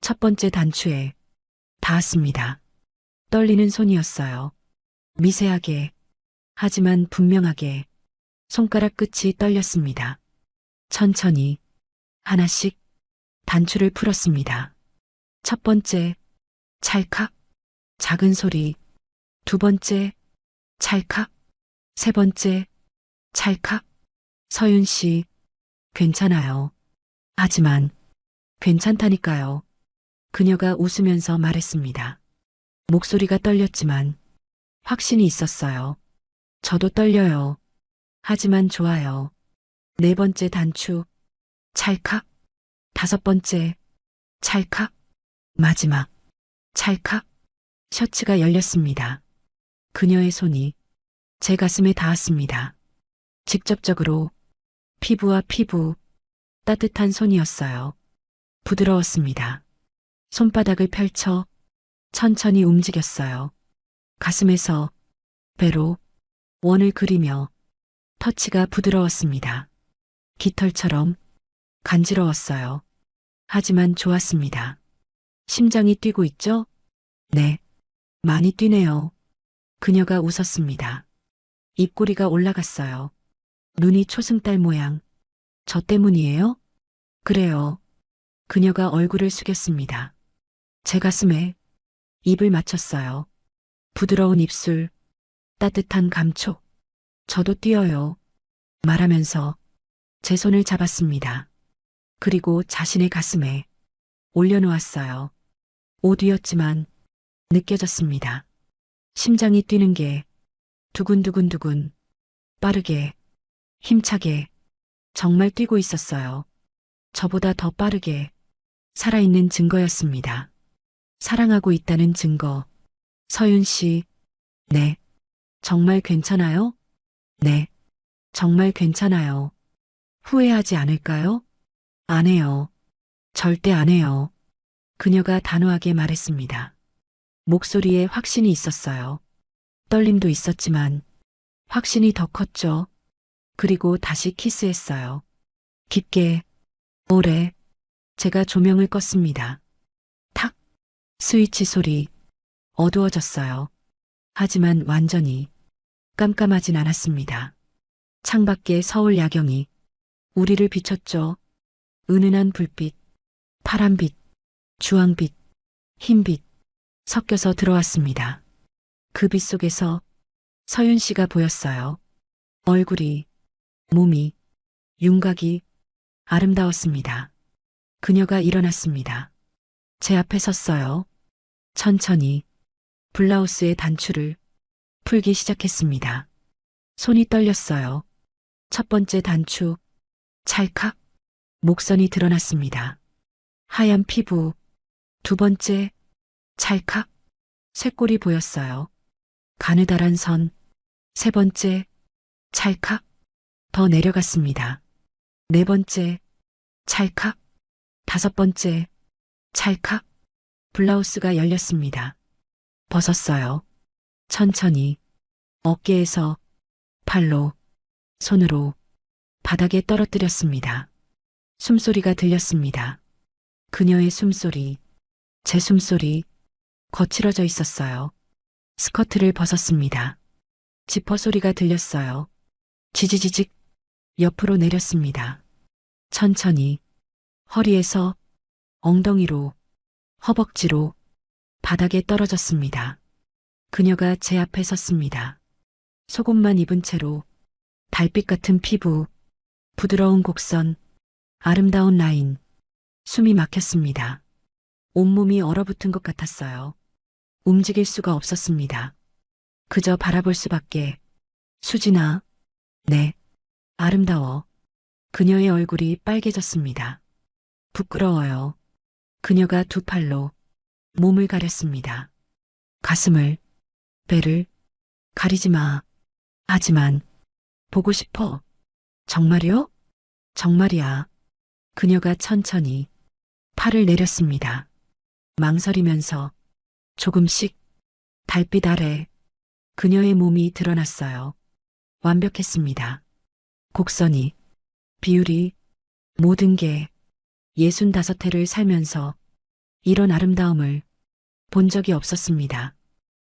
첫 번째 단추에 닿았습니다. 떨리는 손이었어요. 미세하게, 하지만 분명하게 손가락 끝이 떨렸습니다. 천천히, 하나씩 단추를 풀었습니다. 첫 번째, 찰칵, 작은 소리. 두 번째, 찰칵. 세 번째, 찰칵. 서윤 씨, 괜찮아요. 하지만, 괜찮다니까요. 그녀가 웃으면서 말했습니다. 목소리가 떨렸지만, 확신이 있었어요. 저도 떨려요. 하지만 좋아요. 네 번째 단추, 찰칵. 다섯 번째, 찰칵. 마지막, 찰칵. 셔츠가 열렸습니다. 그녀의 손이 제 가슴에 닿았습니다. 직접적으로 피부와 피부, 따뜻한 손이었어요. 부드러웠습니다. 손바닥을 펼쳐 천천히 움직였어요. 가슴에서 배로 원을 그리며 터치가 부드러웠습니다. 깃털처럼 간지러웠어요. 하지만 좋았습니다. 심장이 뛰고 있죠? 네, 많이 뛰네요. 그녀가 웃었습니다. 입꼬리가 올라갔어요. 눈이 초승달 모양. 저 때문이에요? 그래요. 그녀가 얼굴을 숙였습니다. 제 가슴에 입을 맞췄어요. 부드러운 입술, 따뜻한 감촉. 저도 뛰어요. 말하면서 제 손을 잡았습니다. 그리고 자신의 가슴에 올려놓았어요. 오디였지만 느껴졌습니다. 심장이 뛰는 게 두근두근두근, 빠르게, 힘차게, 정말 뛰고 있었어요. 저보다 더 빠르게, 살아있는 증거였습니다. 사랑하고 있다는 증거. 서윤 씨, 네. 정말 괜찮아요? 네. 정말 괜찮아요. 후회하지 않을까요? 안 해요. 절대 안 해요. 그녀가 단호하게 말했습니다. 목소리에 확신이 있었어요. 떨림도 있었지만 확신이 더 컸죠. 그리고 다시 키스했어요. 깊게, 오래. 제가 조명을 껐습니다. 탁! 스위치 소리. 어두워졌어요. 하지만 완전히 깜깜하진 않았습니다. 창밖에 서울 야경이 우리를 비췄죠. 은은한 불빛, 파란빛, 주황빛, 흰빛 섞여서 들어왔습니다. 그 빛 속에서 서윤 씨가 보였어요. 얼굴이, 몸이, 윤곽이 아름다웠습니다. 그녀가 일어났습니다. 제 앞에 섰어요. 천천히 블라우스의 단추를 풀기 시작했습니다. 손이 떨렸어요. 첫 번째 단추, 찰칵, 목선이 드러났습니다. 하얀 피부, 두 번째, 찰칵, 쇄골이 보였어요. 가느다란 선, 세 번째, 찰칵, 더 내려갔습니다. 네 번째, 찰칵, 다섯 번째, 찰칵, 블라우스가 열렸습니다. 벗었어요. 천천히, 어깨에서, 팔로, 손으로, 바닥에 떨어뜨렸습니다. 숨소리가 들렸습니다. 그녀의 숨소리, 제 숨소리, 거칠어져 있었어요. 스커트를 벗었습니다. 지퍼 소리가 들렸어요. 지지지직, 옆으로 내렸습니다. 천천히, 허리에서, 엉덩이로, 허벅지로, 바닥에 떨어졌습니다. 그녀가 제 앞에 섰습니다. 속옷만 입은 채로, 달빛 같은 피부, 부드러운 곡선, 아름다운 라인, 숨이 막혔습니다. 온몸이 얼어붙은 것 같았어요. 움직일 수가 없었습니다. 그저 바라볼 수밖에. 수진아, 네, 아름다워. 그녀의 얼굴이 빨개졌습니다. 부끄러워요. 그녀가 두 팔로 몸을 가렸습니다. 가슴을, 배를 가리지 마. 하지만 보고 싶어. 정말이요? 정말이야. 그녀가 천천히 팔을 내렸습니다. 망설이면서 조금씩 달빛 아래 그녀의 몸이 드러났어요. 완벽했습니다. 곡선이, 비율이, 모든 게 65회를 살면서 이런 아름다움을 본 적이 없었습니다.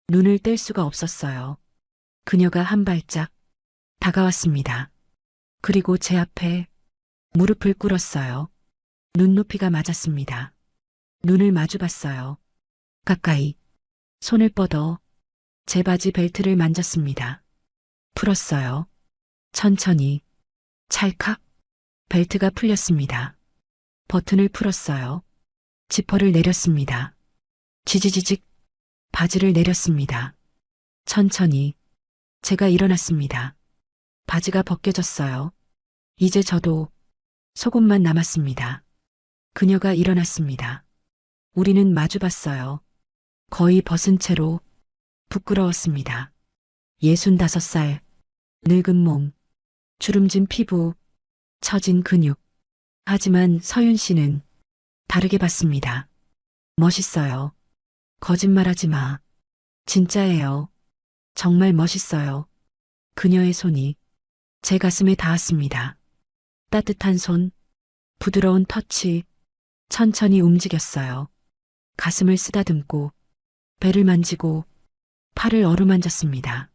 눈을 뗄 수가 없었어요. 그녀가 한 발짝 다가왔습니다. 그리고 제 앞에 무릎을 꿇었어요. 눈높이가 맞았습니다. 눈을 마주 봤어요. 가까이 손을 뻗어 제 바지 벨트를 만졌습니다. 풀었어요. 천천히, 찰칵, 벨트가 풀렸습니다. 버튼을 풀었어요. 지퍼를 내렸습니다. 지지지직, 바지를 내렸습니다. 천천히, 제가 일어났습니다. 바지가 벗겨졌어요. 이제 저도 속옷만 남았습니다. 그녀가 일어났습니다. 우리는 마주 봤어요. 거의 벗은 채로 부끄러웠습니다. 65살, 늙은 몸, 주름진 피부, 처진 근육. 하지만 서윤 씨는 다르게 봤습니다. 멋있어요. 거짓말하지 마. 진짜예요. 정말 멋있어요. 그녀의 손이 제 가슴에 닿았습니다. 따뜻한 손, 부드러운 터치, 천천히 움직였어요. 가슴을 쓰다듬고, 배를 만지고, 팔을 어루만졌습니다.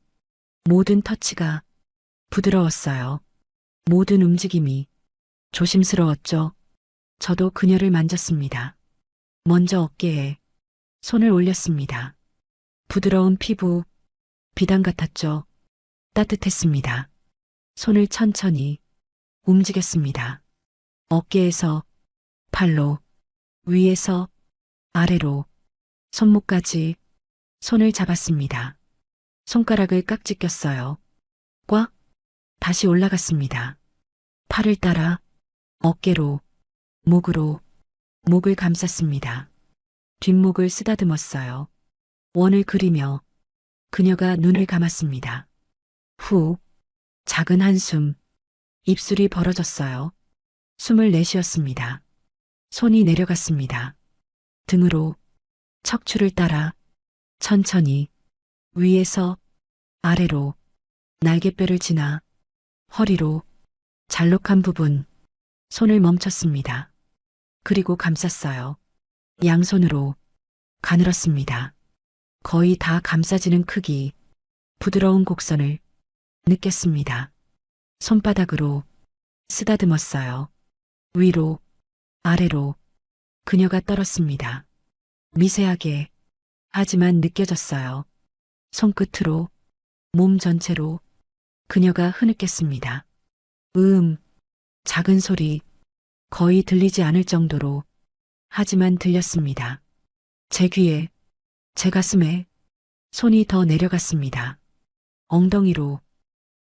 모든 터치가 부드러웠어요. 모든 움직임이 조심스러웠죠. 저도 그녀를 만졌습니다. 먼저 어깨에 손을 올렸습니다. 부드러운 피부, 비단 같았죠. 따뜻했습니다. 손을 천천히 움직였습니다. 어깨에서 팔로, 위에서 아래로, 손목까지 손을 잡았습니다. 손가락을 깍지 꼈어요. 꽉, 다시 올라갔습니다. 팔을 따라 어깨로, 목으로, 목을 감쌌습니다. 뒷목을 쓰다듬었어요. 원을 그리며 그녀가 눈을 감았습니다. 후, 작은 한숨, 입술이 벌어졌어요. 숨을 내쉬었습니다. 손이 내려갔습니다. 등으로, 척추를 따라, 천천히, 위에서, 아래로, 날개뼈를 지나, 허리로, 잘록한 부분, 손을 멈췄습니다. 그리고 감쌌어요. 양손으로, 가늘었습니다. 거의 다 감싸지는 크기, 부드러운 곡선을 느꼈습니다. 손바닥으로 쓰다듬었어요. 위로, 아래로 그녀가 떨었습니다. 미세하게, 하지만 느껴졌어요. 손끝으로, 몸 전체로 그녀가 흐느꼈습니다. 작은 소리, 거의 들리지 않을 정도로, 하지만 들렸습니다. 제 귀에, 제 가슴에 손이 더 내려갔습니다. 엉덩이로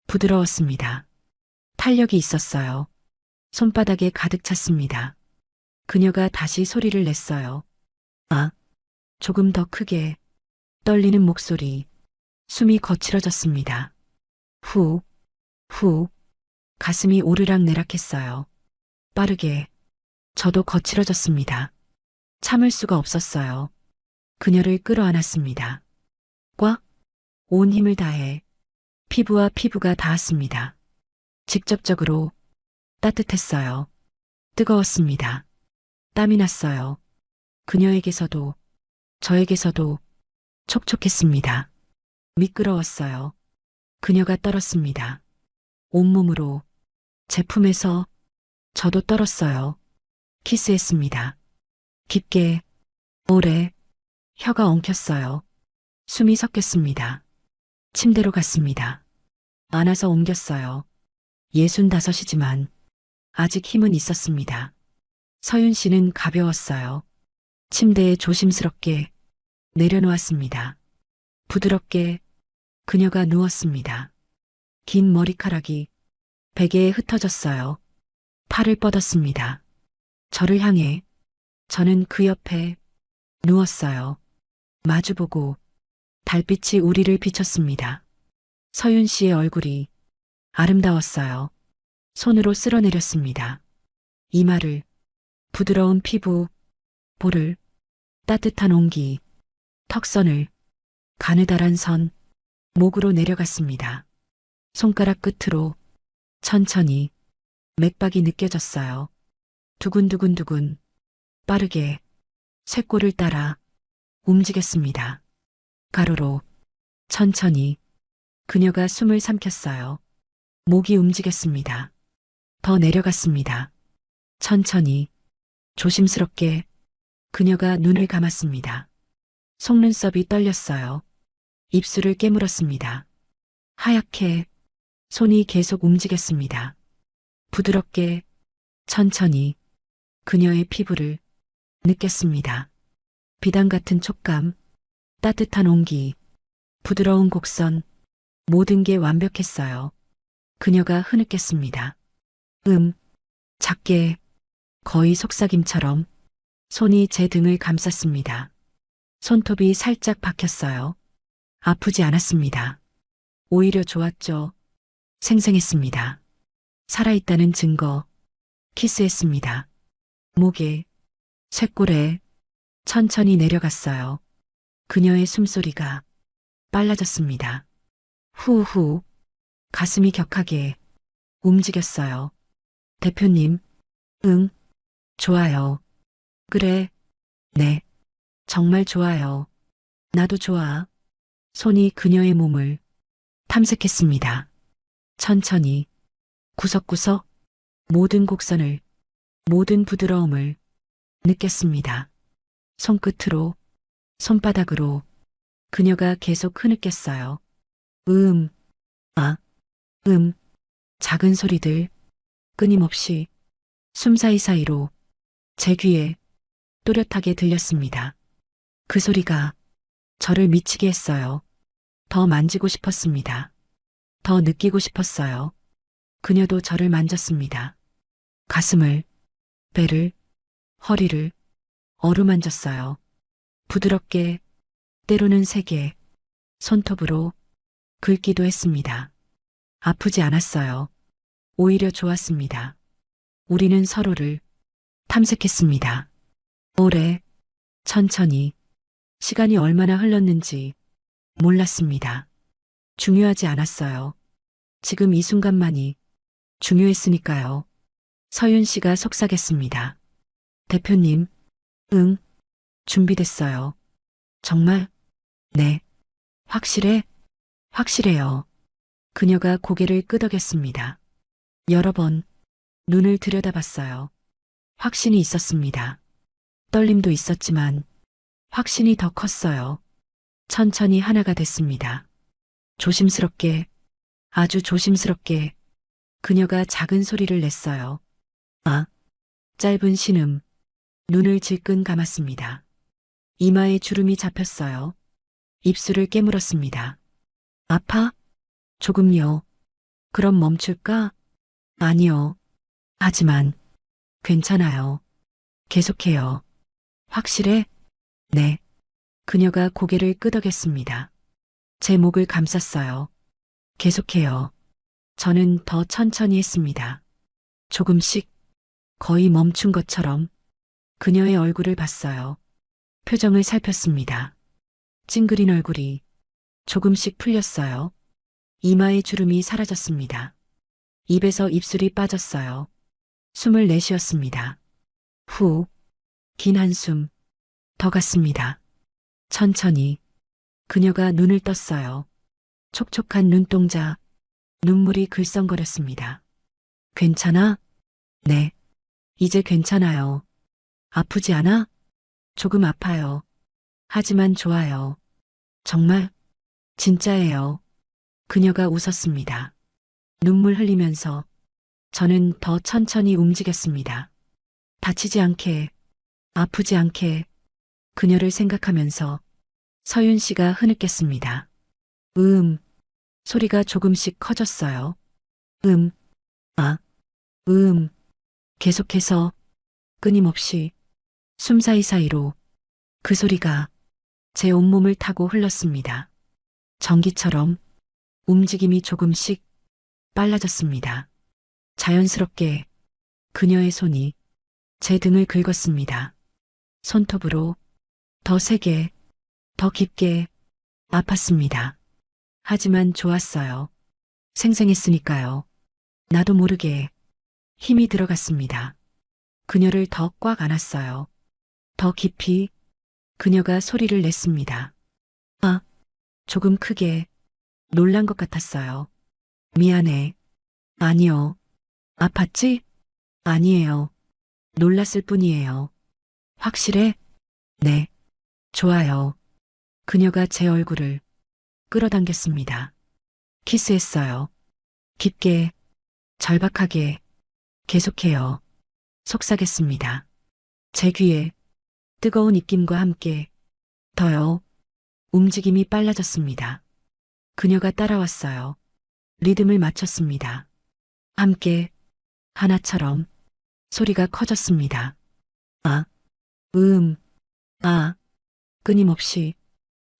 부드러웠습니다. 탄력이 있었어요. 손바닥에 가득 찼습니다. 그녀가 다시 소리를 냈어요. 아, 조금 더 크게, 떨리는 목소리, 숨이 거칠어졌습니다. 후, 후, 가슴이 오르락내락했어요. 빠르게, 저도 거칠어졌습니다. 참을 수가 없었어요. 그녀를 끌어안았습니다. 꽉, 온 힘을 다해, 피부와 피부가 닿았습니다. 직접적으로, 따뜻했어요. 뜨거웠습니다. 땀이 났어요. 그녀에게서도, 저에게서도 촉촉했습니다. 미끄러웠어요. 그녀가 떨었습니다. 온몸으로, 제품에서 저도 떨었어요. 키스했습니다. 깊게, 오래, 혀가 엉켰어요. 숨이 섞였습니다. 침대로 갔습니다. 안아서 옮겼어요. 65이지만 아직 힘은 있었습니다. 서윤 씨는 가벼웠어요. 침대에 조심스럽게 내려놓았습니다. 부드럽게 그녀가 누웠습니다. 긴 머리카락이 베개에 흩어졌어요. 팔을 뻗었습니다. 저를 향해, 저는 그 옆에 누웠어요. 마주보고 달빛이 우리를 비췄습니다. 서윤 씨의 얼굴이 아름다웠어요. 손으로 쓸어내렸습니다. 이마를, 부드러운 피부, 볼을, 따뜻한 온기, 턱선을, 가느다란 선, 목으로 내려갔습니다. 손가락 끝으로 천천히 맥박이 느껴졌어요. 두근두근두근, 빠르게, 쇄골을 따라 움직였습니다. 가로로, 천천히, 그녀가 숨을 삼켰어요. 목이 움직였습니다. 더 내려갔습니다. 천천히, 조심스럽게, 그녀가 눈을 감았습니다. 속눈썹이 떨렸어요. 입술을 깨물었습니다. 하얗게, 손이 계속 움직였습니다. 부드럽게, 천천히, 그녀의 피부를 느꼈습니다. 비단 같은 촉감, 따뜻한 온기, 부드러운 곡선, 모든 게 완벽했어요. 그녀가 흐느꼈습니다. 작게, 거의 속삭임처럼 손이 제 등을 감쌌습니다. 손톱이 살짝 박혔어요. 아프지 않았습니다. 오히려 좋았죠. 생생했습니다. 살아있다는 증거, 키스했습니다. 목에, 쇄골에 천천히 내려갔어요. 그녀의 숨소리가 빨라졌습니다. 후후, 가슴이 격하게 움직였어요. 대표님, 응, 좋아요. 그래, 네, 정말 좋아요. 나도 좋아. 손이 그녀의 몸을 탐색했습니다. 천천히, 구석구석, 모든 곡선을, 모든 부드러움을 느꼈습니다. 손끝으로, 손바닥으로 그녀가 계속 흐느꼈어요. 음, 아, 작은 소리들, 끊임없이 숨 사이사이로 제 귀에 또렷하게 들렸습니다. 그 소리가 저를 미치게 했어요. 더 만지고 싶었습니다. 더 느끼고 싶었어요. 그녀도 저를 만졌습니다. 가슴을, 배를, 허리를 어루만졌어요. 부드럽게, 때로는 세게, 손톱으로 긁기도 했습니다. 아프지 않았어요. 오히려 좋았습니다. 우리는 서로를 탐색했습니다. 오래, 천천히, 시간이 얼마나 흘렀는지 몰랐습니다. 중요하지 않았어요. 지금 이 순간만이 중요했으니까요. 서윤 씨가 속삭였습니다. 대표님, 응, 준비됐어요. 정말? 네. 확실해? 확실해요. 그녀가 고개를 끄덕였습니다. 여러 번 눈을 들여다봤어요. 확신이 있었습니다. 떨림도 있었지만 확신이 더 컸어요. 천천히 하나가 됐습니다. 조심스럽게, 아주 조심스럽게 그녀가 작은 소리를 냈어요. 아, 짧은 신음, 눈을 질끈 감았습니다. 이마에 주름이 잡혔어요. 입술을 깨물었습니다. 아파? 조금요. 그럼 멈출까? 아니요. 하지만 괜찮아요. 계속해요. 확실해? 네. 그녀가 고개를 끄덕였습니다. 제 목을 감쌌어요. 계속해요. 저는 더 천천히 했습니다. 조금씩 거의 멈춘 것처럼 그녀의 얼굴을 봤어요. 표정을 살폈습니다. 찡그린 얼굴이 조금씩 풀렸어요. 이마의 주름이 사라졌습니다. 입에서 입술이 빠졌어요. 숨을 내쉬었습니다. 후, 긴 한숨, 더 갔습니다. 천천히 그녀가 눈을 떴어요. 촉촉한 눈동자, 눈물이 글썽거렸습니다. 괜찮아? 네, 이제 괜찮아요. 아프지 않아? 조금 아파요. 하지만 좋아요. 정말? 진짜예요. 그녀가 웃었습니다. 눈물 흘리면서 저는 더 천천히 움직였습니다. 다치지 않게, 아프지 않게 그녀를 생각하면서 서윤 씨가 흐느꼈습니다. 소리가 조금씩 커졌어요. 아, 계속해서 끊임없이 숨 사이사이로 그 소리가 제 온몸을 타고 흘렀습니다. 전기처럼 움직임이 조금씩 빨라졌습니다. 자연스럽게 그녀의 손이 제 등을 긁었습니다. 손톱으로 더 세게, 더 깊게 아팠습니다. 하지만 좋았어요. 생생했으니까요. 나도 모르게 힘이 들어갔습니다. 그녀를 더 꽉 안았어요. 더 깊이 그녀가 소리를 냈습니다. 아, 조금 크게 놀란 것 같았어요. 미안해. 아니요. 아팠지? 아니에요. 놀랐을 뿐이에요. 확실해? 네. 좋아요. 그녀가 제 얼굴을 끌어당겼습니다. 키스했어요. 깊게, 절박하게, 계속해요. 속삭였습니다. 제 귀에 뜨거운 입김과 함께 더요. 움직임이 빨라졌습니다. 그녀가 따라왔어요. 리듬을 맞췄습니다. 함께, 하나처럼 소리가 커졌습니다. 아, 음, 아, 끊임없이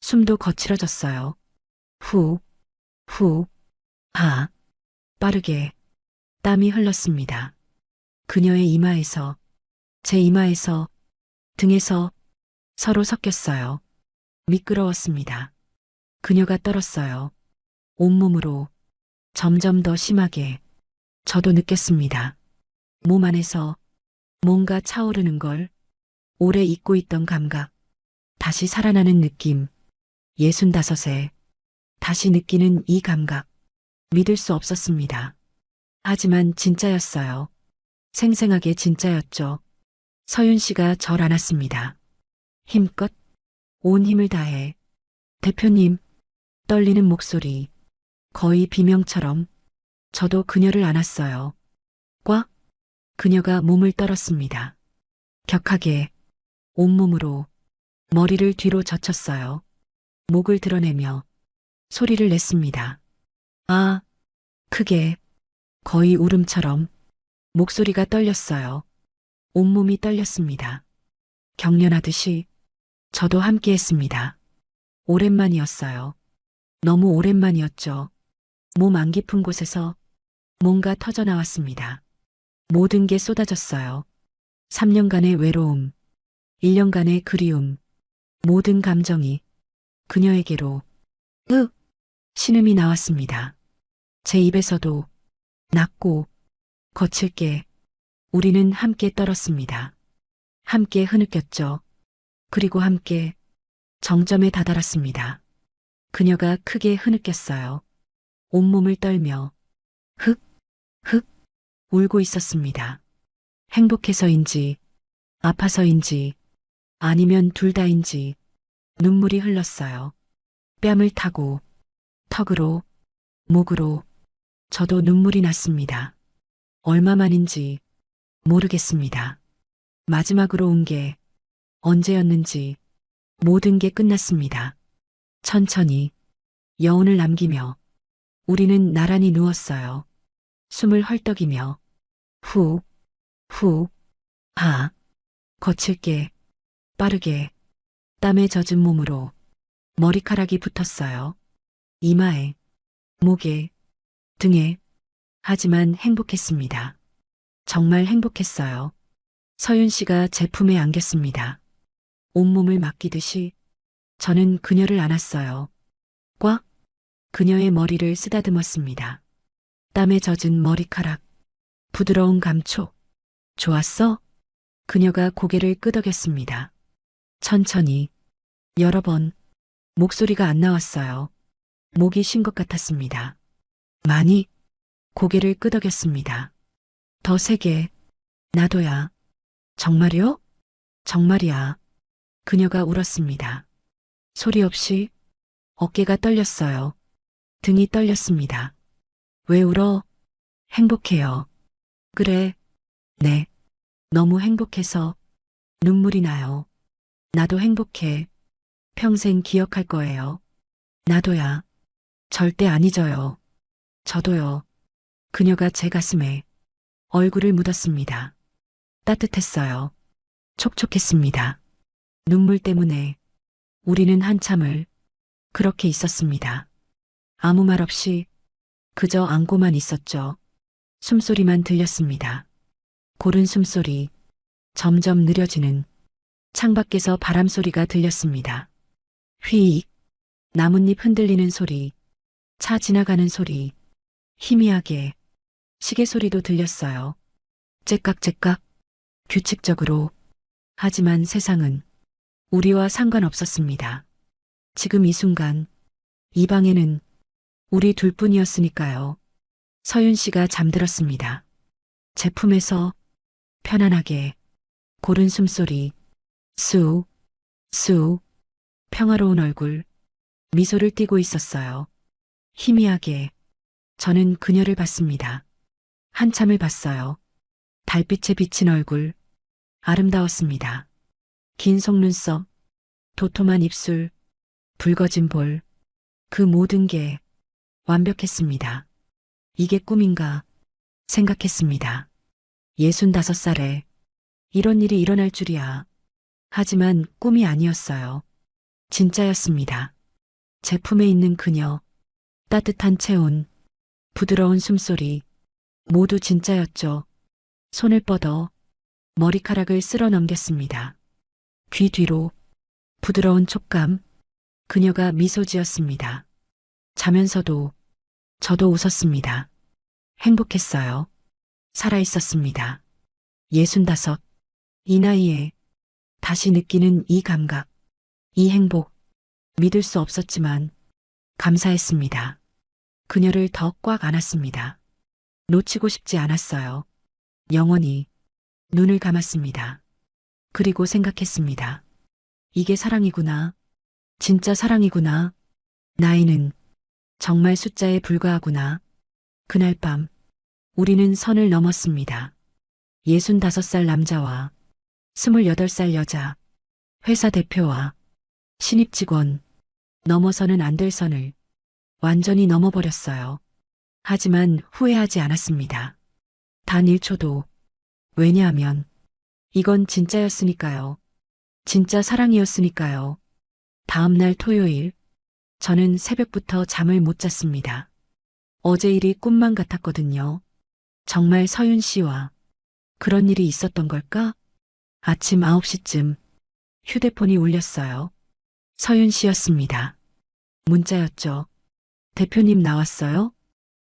숨도 거칠어졌어요. 후, 후, 하, 빠르게 땀이 흘렀습니다. 그녀의 이마에서, 제 이마에서, 등에서 서로 섞였어요. 미끄러웠습니다. 그녀가 떨었어요. 온몸으로 점점 더 심하게 저도 느꼈습니다. 몸 안에서 뭔가 차오르는 걸 오래 잊고 있던 감각, 다시 살아나는 느낌, 65에 다시 느끼는 이 감각, 믿을 수 없었습니다. 하지만 진짜였어요. 생생하게 진짜였죠. 서윤 씨가 절 안았습니다. 힘껏, 온 힘을 다해. 대표님, 떨리는 목소리, 거의 비명처럼 저도 그녀를 안았어요. 꽉, 그녀가 몸을 떨었습니다. 격하게, 온몸으로 머리를 뒤로 젖혔어요. 목을 드러내며 소리를 냈습니다. 아, 크게, 거의 울음처럼 목소리가 떨렸어요. 온몸이 떨렸습니다. 경련하듯이 저도 함께 했습니다. 오랜만이었어요. 너무 오랜만이었죠. 몸 안 깊은 곳에서 뭔가 터져 나왔습니다. 모든 게 쏟아졌어요. 3년간의 외로움, 1년간의 그리움, 모든 감정이 그녀에게로 신음이 나왔습니다. 제 입에서도 낮고 거칠게 우리는 함께 떨었습니다. 함께 흐느꼈죠. 그리고 함께 정점에 다다랐습니다. 그녀가 크게 흐느꼈어요. 온몸을 떨며 흑 울고 있었습니다. 행복해서인지 아파서인지 아니면 둘 다인지 눈물이 흘렀어요. 뺨을 타고 턱으로 목으로 저도 눈물이 났습니다. 얼마만인지 모르겠습니다. 마지막으로 온 게 언제였는지 모든 게 끝났습니다. 천천히 여운을 남기며 우리는 나란히 누웠어요. 숨을 헐떡이며 후, 거칠게, 빠르게, 땀에 젖은 몸으로 머리카락이 붙었어요. 이마에, 목에, 등에. 하지만 행복했습니다. 정말 행복했어요. 서윤 씨가 제 품에 안겼습니다. 온몸을 맡기듯이 저는 그녀를 안았어요. 꽉 그녀의 머리를 쓰다듬었습니다. 땀에 젖은 머리카락, 부드러운 감촉. 좋았어? 그녀가 고개를 끄덕였습니다. 천천히, 여러 번, 목소리가 안 나왔어요. 목이 쉰 것 같았습니다. 많이, 고개를 끄덕였습니다. 더 세게, 나도야. 정말요? 정말이야. 그녀가 울었습니다. 소리 없이 어깨가 떨렸어요. 등이 떨렸습니다. 왜 울어? 행복해요. 그래, 네. 너무 행복해서 눈물이 나요. 나도 행복해. 평생 기억할 거예요. 나도야. 절대 안 잊어요. 저도요. 그녀가 제 가슴에 얼굴을 묻었습니다. 따뜻했어요. 촉촉했습니다. 눈물 때문에 우리는 한참을 그렇게 있었습니다. 아무 말 없이 그저 안고만 있었죠. 숨소리만 들렸습니다. 고른 숨소리, 점점 느려지는 창밖에서 바람 소리가 들렸습니다. 휘익, 나뭇잎 흔들리는 소리, 차 지나가는 소리, 희미하게 시계 소리도 들렸어요. 째깍째깍, 규칙적으로. 하지만 세상은 우리와 상관없었습니다. 지금 이 순간, 이 방에는 우리 둘뿐이었으니까요. 서윤 씨가 잠들었습니다. 제 품에서 편안하게 고른 숨소리, 쑥, 평화로운 얼굴, 미소를 띠고 있었어요. 희미하게 저는 그녀를 봤습니다. 한참을 봤어요. 달빛에 비친 얼굴, 아름다웠습니다. 긴 속눈썹, 도톰한 입술, 붉어진 볼, 그 모든 게 완벽했습니다. 이게 꿈인가 생각했습니다. 65살에 이런 일이 일어날 줄이야. 하지만 꿈이 아니었어요. 진짜였습니다. 제 품에 있는 그녀, 따뜻한 체온, 부드러운 숨소리, 모두 진짜였죠. 손을 뻗어 머리카락을 쓸어 넘겼습니다. 귀 뒤로 부드러운 촉감, 그녀가 미소 지었습니다. 자면서도 저도 웃었습니다. 행복했어요. 살아있었습니다. 65, 이 나이에 다시 느끼는 이 감각, 이 행복, 믿을 수 없었지만 감사했습니다. 그녀를 더 꽉 안았습니다. 놓치고 싶지 않았어요. 영원히 눈을 감았습니다. 그리고 생각했습니다. 이게 사랑이구나. 진짜 사랑이구나. 나이는 정말 숫자에 불과하구나. 그날 밤 우리는 선을 넘었습니다. 65살 남자와 28살 여자, 회사 대표와 신입 직원, 넘어서는 안 될 선을 완전히 넘어버렸어요. 하지만 후회하지 않았습니다. 단 1초도. 왜냐하면 이건 진짜였으니까요. 진짜 사랑이었으니까요. 다음 날 토요일, 저는 새벽부터 잠을 못 잤습니다. 어제 일이 꿈만 같았거든요. 정말 서윤 씨와 그런 일이 있었던 걸까? 아침 9시쯤 휴대폰이 울렸어요. 서윤 씨였습니다. 문자였죠. 대표님 나왔어요?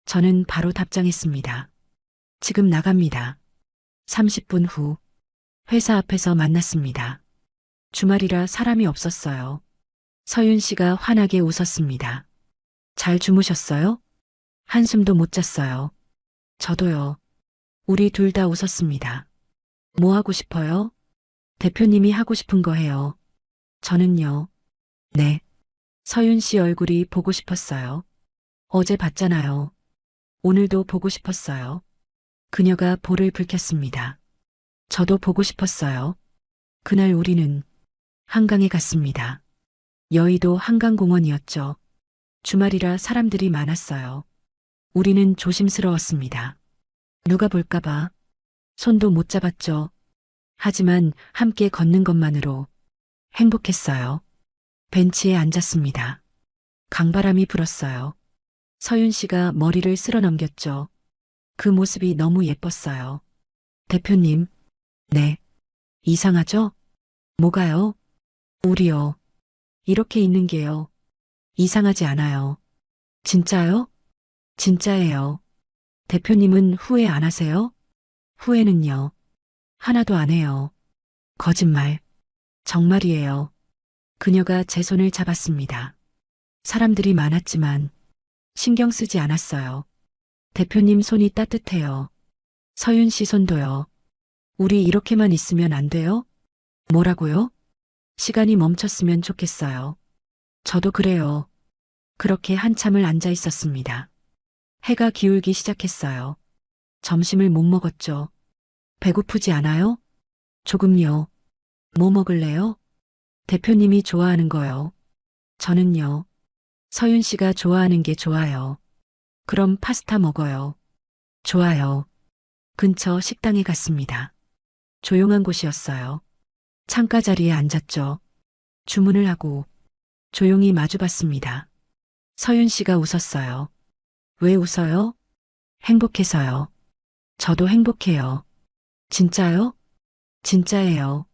저는 바로 답장했습니다. 지금 나갑니다. 30분 후 회사 앞에서 만났습니다. 주말이라 사람이 없었어요. 서윤 씨가 환하게 웃었습니다. 잘 주무셨어요? 한숨도 못 잤어요. 저도요. 우리 둘 다 웃었습니다. 뭐 하고 싶어요? 대표님이 하고 싶은 거 해요. 저는요. 네. 서윤 씨 얼굴이 보고 싶었어요. 어제 봤잖아요. 오늘도 보고 싶었어요. 그녀가 볼을 붉혔습니다. 저도 보고 싶었어요. 그날 우리는 한강에 갔습니다. 여의도 한강공원이었죠. 주말이라 사람들이 많았어요. 우리는 조심스러웠습니다. 누가 볼까봐 손도 못 잡았죠. 하지만 함께 걷는 것만으로 행복했어요. 벤치에 앉았습니다. 강바람이 불었어요. 서윤 씨가 머리를 쓸어 넘겼죠. 그 모습이 너무 예뻤어요. 대표님, 네. 이상하죠? 뭐가요? 우리요. 이렇게 있는 게요. 이상하지 않아요. 진짜요? 진짜예요. 대표님은 후회 안 하세요? 후회는요. 하나도 안 해요. 거짓말. 정말이에요. 그녀가 제 손을 잡았습니다. 사람들이 많았지만 신경 쓰지 않았어요. 대표님 손이 따뜻해요. 서윤 씨 손도요. 우리 이렇게만 있으면 안 돼요? 뭐라고요? 시간이 멈췄으면 좋겠어요. 저도 그래요. 그렇게 한참을 앉아 있었습니다. 해가 기울기 시작했어요. 점심을 못 먹었죠. 배고프지 않아요? 조금요. 뭐 먹을래요? 대표님이 좋아하는 거요. 저는요. 서윤 씨가 좋아하는 게 좋아요. 그럼 파스타 먹어요. 좋아요. 근처 식당에 갔습니다. 조용한 곳이었어요. 창가 자리에 앉았죠. 주문을 하고 조용히 마주봤습니다. 서윤 씨가 웃었어요. 왜 웃어요? 행복해서요. 저도 행복해요. 진짜요? 진짜예요.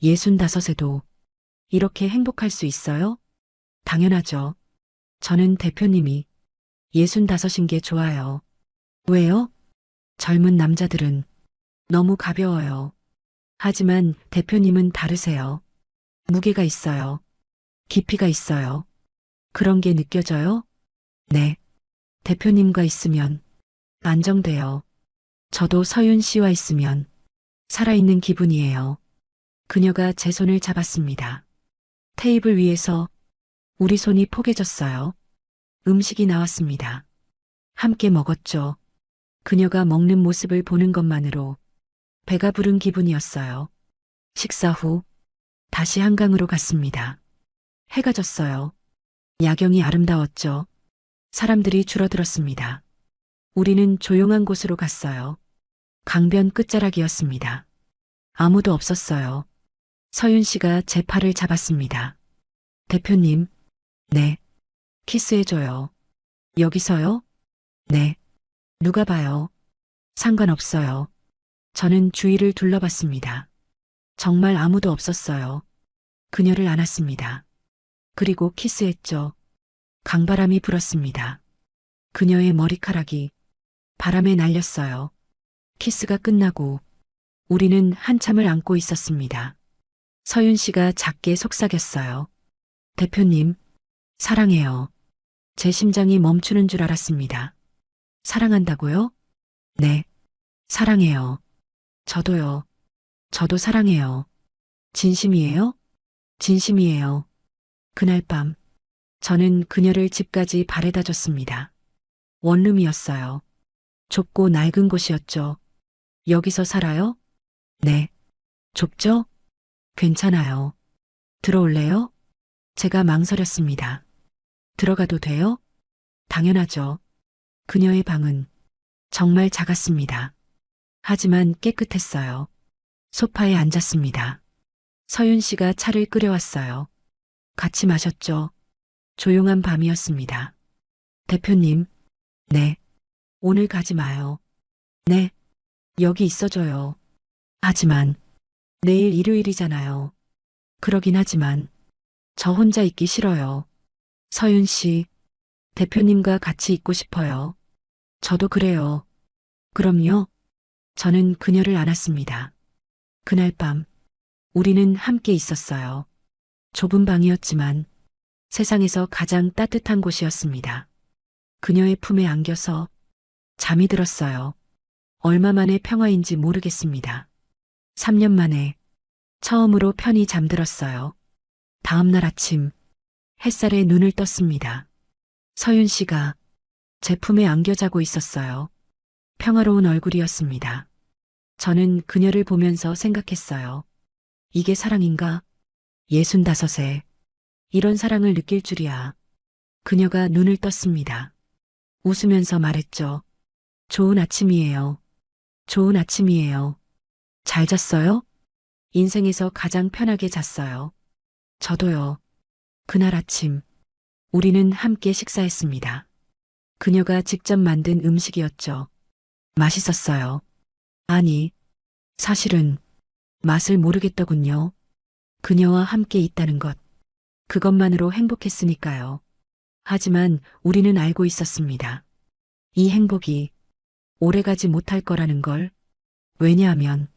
65에도 이렇게 행복할 수 있어요? 당연하죠. 저는 대표님이 65인 게 좋아요. 왜요? 젊은 남자들은 너무 가벼워요. 하지만 대표님은 다르세요. 무게가 있어요. 깊이가 있어요. 그런 게 느껴져요? 네. 대표님과 있으면 안정돼요. 저도 서윤 씨와 있으면 살아있는 기분이에요. 그녀가 제 손을 잡았습니다. 테이블 위에서 우리 손이 포개졌어요. 음식이 나왔습니다. 함께 먹었죠. 그녀가 먹는 모습을 보는 것만으로 배가 부른 기분이었어요. 식사 후 다시 한강으로 갔습니다. 해가 졌어요. 야경이 아름다웠죠. 사람들이 줄어들었습니다. 우리는 조용한 곳으로 갔어요. 강변 끝자락이었습니다. 아무도 없었어요. 서윤 씨가 제 팔을 잡았습니다. 대표님, 네. 키스해줘요. 여기서요? 네. 누가 봐요? 상관없어요. 저는 주위를 둘러봤습니다. 정말 아무도 없었어요. 그녀를 안았습니다. 그리고 키스했죠. 강바람이 불었습니다. 그녀의 머리카락이 바람에 날렸어요. 키스가 끝나고 우리는 한참을 안고 있었습니다. 서윤 씨가 작게 속삭였어요. 대표님, 사랑해요. 제 심장이 멈추는 줄 알았습니다. 사랑한다고요? 네, 사랑해요. 저도요. 저도 사랑해요. 진심이에요? 진심이에요. 그날 밤, 저는 그녀를 집까지 바래다 줬습니다. 원룸이었어요. 좁고 낡은 곳이었죠. 여기서 살아요? 네. 좁죠? 괜찮아요. 들어올래요? 제가 망설였습니다. 들어가도 돼요? 당연하죠. 그녀의 방은 정말 작았습니다. 하지만 깨끗했어요. 소파에 앉았습니다. 서윤 씨가 차를 끓여왔어요. 같이 마셨죠. 조용한 밤이었습니다. 대표님, 네. 오늘 가지 마요. 네, 여기 있어줘요. 하지만 내일 일요일이잖아요. 그러긴 하지만 저 혼자 있기 싫어요. 서윤 씨, 대표님과 같이 있고 싶어요. 저도 그래요. 그럼요. 저는 그녀를 안았습니다. 그날 밤 우리는 함께 있었어요. 좁은 방이었지만 세상에서 가장 따뜻한 곳이었습니다. 그녀의 품에 안겨서 잠이 들었어요. 얼마 만의 평화인지 모르겠습니다. 3년 만에 처음으로 편히 잠들었어요. 다음 날 아침 햇살에 눈을 떴습니다. 서윤 씨가 제 품에 안겨 자고 있었어요. 평화로운 얼굴이었습니다. 저는 그녀를 보면서 생각했어요. 이게 사랑인가? 65에 이런 사랑을 느낄 줄이야. 그녀가 눈을 떴습니다. 웃으면서 말했죠. 좋은 아침이에요. 좋은 아침이에요. 잘 잤어요? 인생에서 가장 편하게 잤어요. 저도요. 그날 아침 우리는 함께 식사했습니다. 그녀가 직접 만든 음식이었죠. 맛있었어요. 아니, 사실은 맛을 모르겠더군요. 그녀와 함께 있다는 것. 그것만으로 행복했으니까요. 하지만 우리는 알고 있었습니다. 이 행복이 오래가지 못할 거라는 걸. 왜냐하면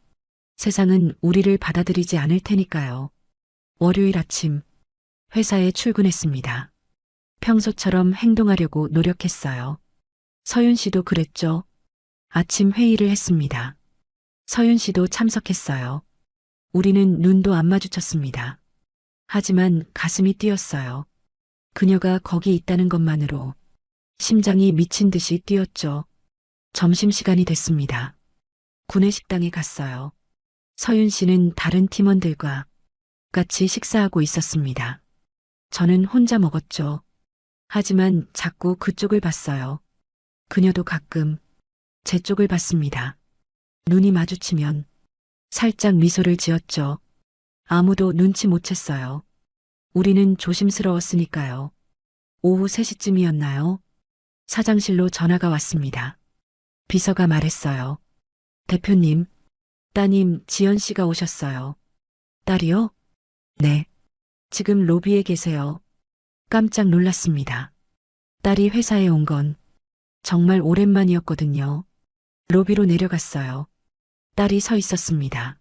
세상은 우리를 받아들이지 않을 테니까요. 월요일 아침 회사에 출근했습니다. 평소처럼 행동하려고 노력했어요. 서윤 씨도 그랬죠. 아침 회의를 했습니다. 서윤 씨도 참석했어요. 우리는 눈도 안 마주쳤습니다. 하지만 가슴이 뛰었어요. 그녀가 거기 있다는 것만으로 심장이 미친 듯이 뛰었죠. 점심시간이 됐습니다. 구내식당에 갔어요. 서윤 씨는 다른 팀원들과 같이 식사하고 있었습니다. 저는 혼자 먹었죠. 하지만 자꾸 그쪽을 봤어요. 그녀도 가끔 제 쪽을 봤습니다. 눈이 마주치면 살짝 미소를 지었죠. 아무도 눈치 못 챘어요. 우리는 조심스러웠으니까요. 오후 3시쯤이었나요? 사장실로 전화가 왔습니다. 비서가 말했어요. 대표님, 따님 지연 씨가 오셨어요. 딸이요? 네. 지금 로비에 계세요. 깜짝 놀랐습니다. 딸이 회사에 온 건 정말 오랜만이었거든요. 로비로 내려갔어요. 딸이 서 있었습니다.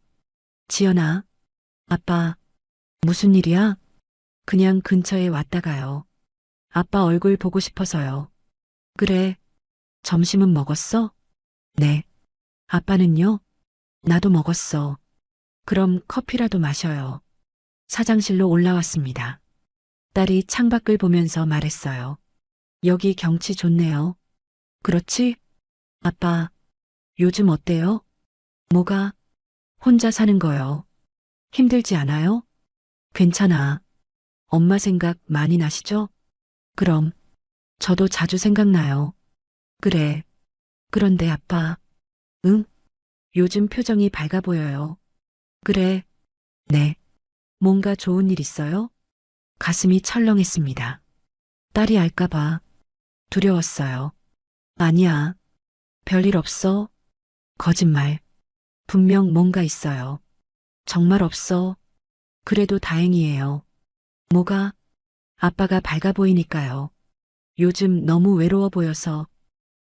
지연아, 아빠, 무슨 일이야? 그냥 근처에 왔다가요. 아빠 얼굴 보고 싶어서요. 그래, 점심은 먹었어? 네. 아빠는요? 나도 먹었어. 그럼 커피라도 마셔요. 사장실로 올라왔습니다. 딸이 창밖을 보면서 말했어요. 여기 경치 좋네요. 그렇지? 아빠, 요즘 어때요? 뭐가? 혼자 사는 거요. 힘들지 않아요? 괜찮아. 엄마 생각 많이 나시죠? 그럼, 저도 자주 생각나요. 그래. 그런데 아빠, 응? 요즘 표정이 밝아 보여요. 그래. 네. 뭔가 좋은 일 있어요? 가슴이 철렁했습니다. 딸이 알까봐 두려웠어요. 아니야. 별일 없어. 거짓말. 분명 뭔가 있어요. 정말 없어. 그래도 다행이에요. 뭐가? 아빠가 밝아 보이니까요. 요즘 너무 외로워 보여서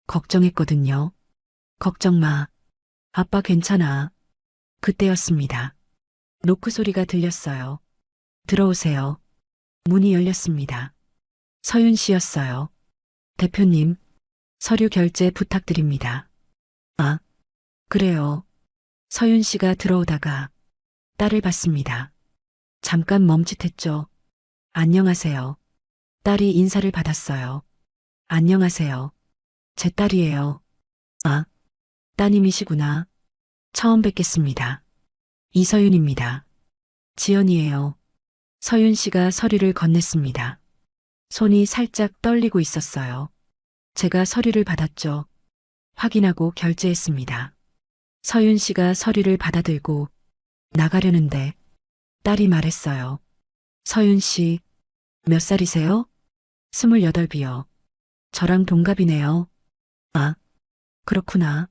걱정했거든요. 걱정 마. 아빠 괜찮아. 그때였습니다. 노크 소리가 들렸어요. 들어오세요. 문이 열렸습니다. 서윤 씨였어요. 대표님, 서류 결제 부탁드립니다. 아, 그래요. 서윤 씨가 들어오다가 딸을 봤습니다. 잠깐 멈칫했죠. 안녕하세요. 딸이 인사를 받았어요. 안녕하세요. 제 딸이에요. 아, 따님이시구나. 처음 뵙겠습니다. 이서윤입니다. 지연이에요. 서윤 씨가 서류를 건넸습니다. 손이 살짝 떨리고 있었어요. 제가 서류를 받았죠. 확인하고 결제했습니다. 서윤 씨가 서류를 받아들고 나가려는데 딸이 말했어요. 서윤 씨, 몇 살이세요? 28이요. 저랑 동갑이네요. 아, 그렇구나.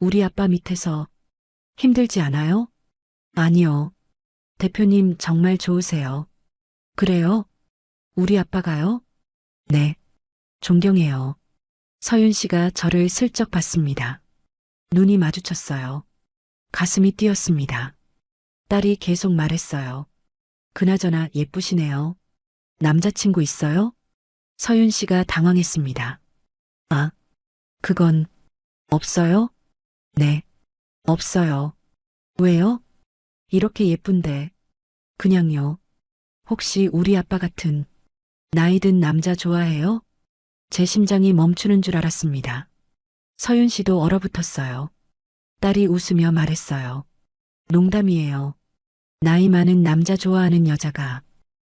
우리 아빠 밑에서 힘들지 않아요? 아니요. 대표님 정말 좋으세요. 그래요? 우리 아빠가요? 네. 존경해요. 서윤 씨가 저를 슬쩍 봤습니다. 눈이 마주쳤어요. 가슴이 뛰었습니다. 딸이 계속 말했어요. 그나저나 예쁘시네요. 남자친구 있어요? 서윤 씨가 당황했습니다. 아, 그건 없어요? 네, 없어요. 왜요? 이렇게 예쁜데. 그냥요. 혹시 우리 아빠 같은 나이 든 남자 좋아해요? 제 심장이 멈추는 줄 알았습니다. 서윤 씨도 얼어붙었어요. 딸이 웃으며 말했어요. 농담이에요. 나이 많은 남자 좋아하는 여자가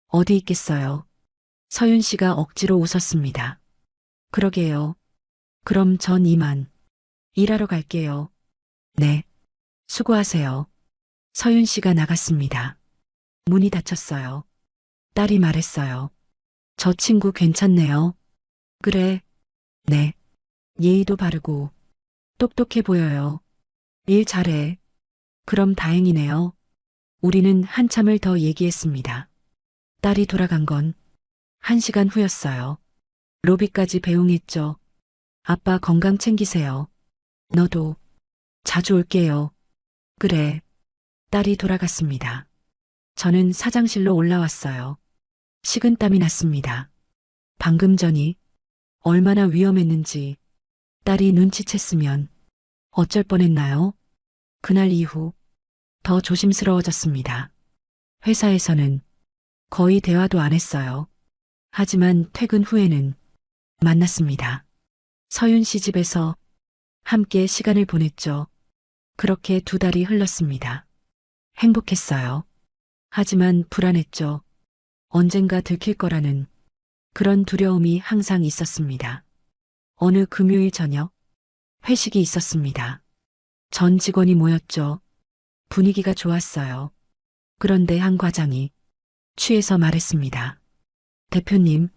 어디 있겠어요? 서윤 씨가 억지로 웃었습니다. 그러게요. 그럼 전 이만 일하러 갈게요. 네. 수고하세요. 서윤 씨가 나갔습니다. 문이 닫혔어요. 딸이 말했어요. 저 친구 괜찮네요. 그래. 네. 예의도 바르고 똑똑해 보여요. 일 잘해. 그럼 다행이네요. 우리는 한참을 더 얘기했습니다. 딸이 돌아간 건 1시간 후였어요. 로비까지 배웅했죠. 아빠 건강 챙기세요. 너도 자주 올게요. 그래. 딸이 돌아갔습니다. 저는 사장실로 올라왔어요. 식은땀이 났습니다. 방금 전이 얼마나 위험했는지 딸이 눈치챘으면 어쩔 뻔했나요? 그날 이후 더 조심스러워졌습니다. 회사에서는 거의 대화도 안 했어요. 하지만 퇴근 후에는 만났습니다. 서윤 씨 집에서 함께 시간을 보냈죠. 그렇게 2달이 흘렀습니다. 행복했어요. 하지만 불안했죠. 언젠가 들킬 거라는 그런 두려움이 항상 있었습니다. 어느 금요일 저녁 회식이 있었습니다. 전 직원이 모였죠. 분위기가 좋았어요. 그런데 한 과장이 취해서 말했습니다. 대표님,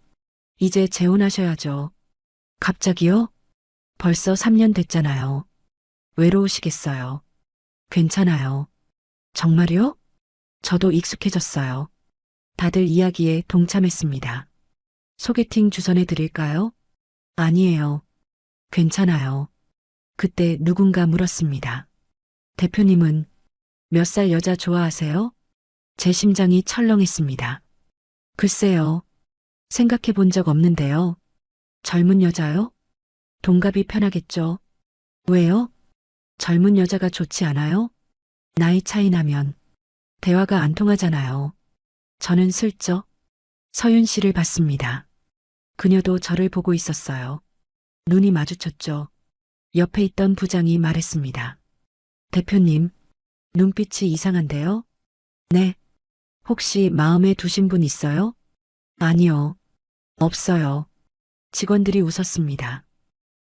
이제 재혼하셔야죠. 갑자기요? 벌써 3년 됐잖아요. 외로우시겠어요. 괜찮아요. 정말요? 저도 익숙해졌어요. 다들 이야기에 동참했습니다. 소개팅 주선해 드릴까요? 아니에요. 괜찮아요. 그때 누군가 물었습니다. 대표님은 몇 살 여자 좋아하세요? 제 심장이 철렁했습니다. 글쎄요. 생각해 본 적 없는데요. 젊은 여자요? 동갑이 편하겠죠. 왜요? 젊은 여자가 좋지 않아요? 나이 차이 나면 대화가 안 통하잖아요. 저는 슬쩍 서윤 씨를 봤습니다. 그녀도 저를 보고 있었어요. 눈이 마주쳤죠. 옆에 있던 부장이 말했습니다. 대표님, 눈빛이 이상한데요? 네. 혹시 마음에 두신 분 있어요? 아니요. 없어요. 직원들이 웃었습니다.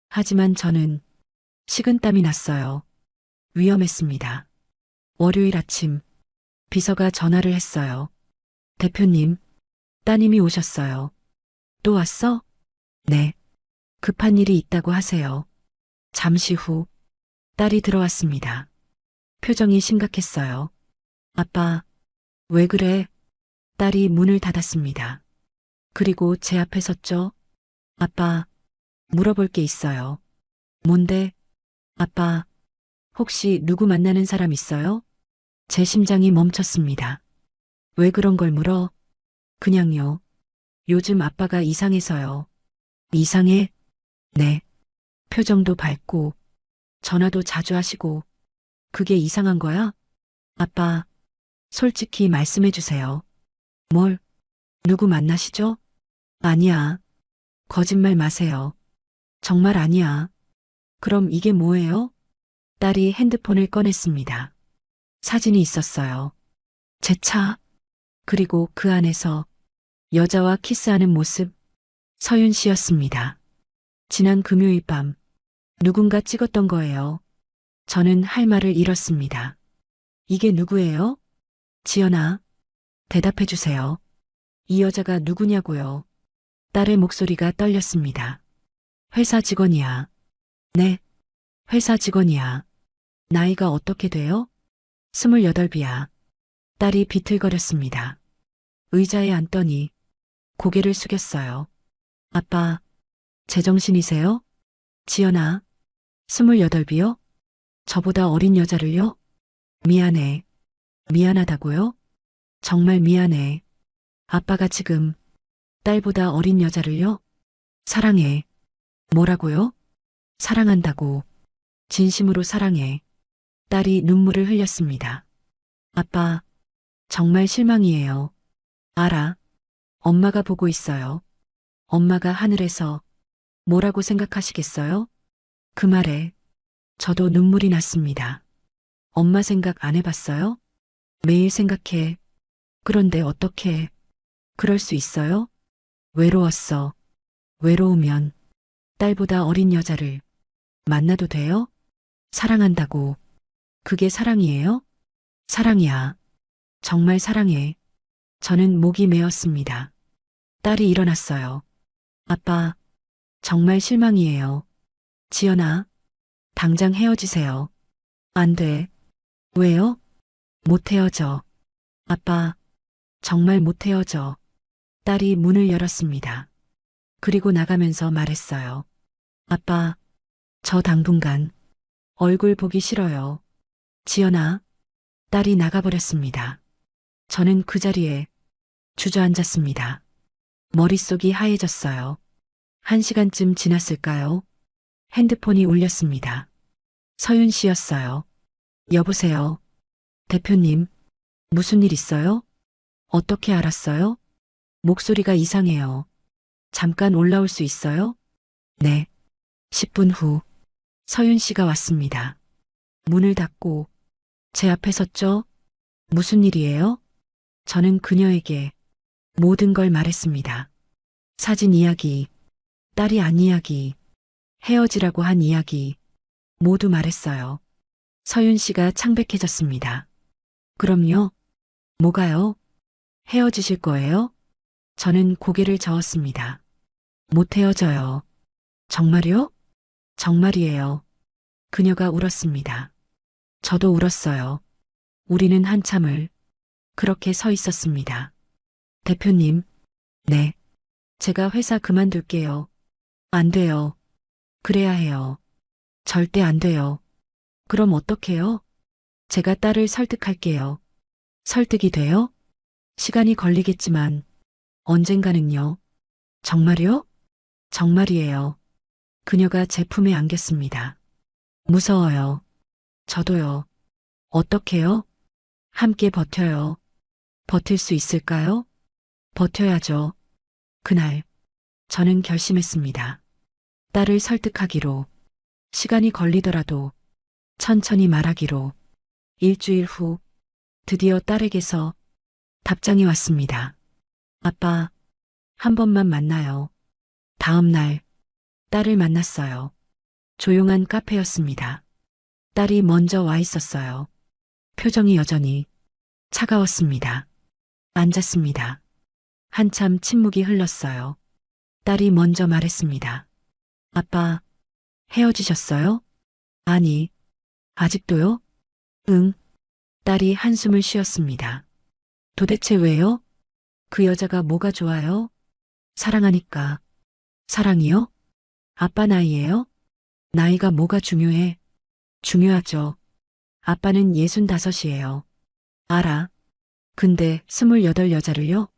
하지만 저는 식은땀이 났어요. 위험했습니다. 월요일 아침, 비서가 전화를 했어요. 대표님, 따님이 오셨어요. 또 왔어? 네. 급한 일이 있다고 하세요. 잠시 후, 딸이 들어왔습니다. 표정이 심각했어요. 아빠, 왜 그래? 딸이 문을 닫았습니다. 그리고 제 앞에 섰죠. 아빠, 물어볼 게 있어요. 뭔데? 아빠, 혹시 누구 만나는 사람 있어요? 제 심장이 멈췄습니다. 왜 그런 걸 물어? 그냥요. 요즘 아빠가 이상해서요. 이상해? 네. 표정도 밝고, 전화도 자주 하시고, 그게 이상한 거야? 아빠, 솔직히 말씀해 주세요. 뭘? 누구 만나시죠? 아니야. 거짓말 마세요. 정말 아니야. 그럼 이게 뭐예요? 딸이 핸드폰을 꺼냈습니다. 사진이 있었어요. 제 차. 그리고 그 안에서 여자와 키스하는 모습. 서윤 씨였습니다. 지난 금요일 밤 누군가 찍었던 거예요. 저는 할 말을 잃었습니다. 이게 누구예요? 지연아, 대답해 주세요. 이 여자가 누구냐고요? 딸의 목소리가 떨렸습니다. 회사 직원이야. 네, 회사 직원이야. 나이가 어떻게 돼요? 28이야. 딸이 비틀거렸습니다. 의자에 앉더니 고개를 숙였어요. 아빠, 제정신이세요? 지연아, 28이요? 저보다 어린 여자를요? 미안해. 미안하다고요? 정말 미안해. 아빠가 지금 딸보다 어린 여자를요? 사랑해. 뭐라고요? 사랑한다고. 진심으로 사랑해. 딸이 눈물을 흘렸습니다. 아빠, 정말 실망이에요. 알아. 엄마가 보고 있어요. 엄마가 하늘에서 뭐라고 생각하시겠어요? 그 말에 저도 눈물이 났습니다. 엄마 생각 안 해봤어요? 매일 생각해. 그런데 어떻게 그럴 수 있어요? 외로웠어. 외로우면 딸보다 어린 여자를 만나도 돼요? 사랑한다고. 그게 사랑이에요? 사랑이야. 정말 사랑해. 저는 목이 메었습니다. 딸이 일어났어요. 아빠, 정말 실망이에요. 지연아, 당장 헤어지세요. 안 돼. 왜요? 못 헤어져. 아빠, 정말 못 헤어져. 딸이 문을 열었습니다. 그리고 나가면서 말했어요. 아빠, 저 당분간 얼굴 보기 싫어요. 지연아, 딸이 나가버렸습니다. 저는 그 자리에 주저앉았습니다. 머릿속이 하얘졌어요. 1시간쯤 지났을까요? 핸드폰이 울렸습니다. 서윤 씨였어요. 여보세요. 대표님, 무슨 일 있어요? 어떻게 알았어요? 목소리가 이상해요. 잠깐 올라올 수 있어요? 네. 10분 후, 서윤 씨가 왔습니다. 문을 닫고 제 앞에 섰죠? 무슨 일이에요? 저는 그녀에게 모든 걸 말했습니다. 사진 이야기, 딸이 안 이야기, 헤어지라고 한 이야기, 모두 말했어요. 서윤 씨가 창백해졌습니다. 그럼요? 뭐가요? 헤어지실 거예요? 저는 고개를 저었습니다. 못 헤어져요. 정말요? 정말이에요. 그녀가 울었습니다. 저도 울었어요. 우리는 한참을 그렇게 서 있었습니다. 대표님, 네. 제가 회사 그만둘게요. 안 돼요. 그래야 해요. 절대 안 돼요. 그럼 어떡해요? 제가 딸을 설득할게요. 설득이 돼요? 시간이 걸리겠지만 언젠가는요. 정말요? 정말이에요. 그녀가 제 품에 안겼습니다. 무서워요. 저도요. 어떡해요? 함께 버텨요. 버틸 수 있을까요? 버텨야죠. 그날 저는 결심했습니다. 딸을 설득하기로, 시간이 걸리더라도 천천히 말하기로. 일주일 후 드디어 딸에게서 답장이 왔습니다. 아빠, 한 번만 만나요. 다음 날 딸을 만났어요. 조용한 카페였습니다. 딸이 먼저 와 있었어요. 표정이 여전히 차가웠습니다. 앉았습니다. 한참 침묵이 흘렀어요. 딸이 먼저 말했습니다. 아빠, 헤어지셨어요? 아니, 아직도요? 응. 딸이 한숨을 쉬었습니다. 도대체 왜요? 그 여자가 뭐가 좋아요? 사랑하니까. 사랑이요? 아빠 나이예요? 나이가 뭐가 중요해? 중요하죠. 아빠는 65이에요. 알아. 근데 28 여자를요?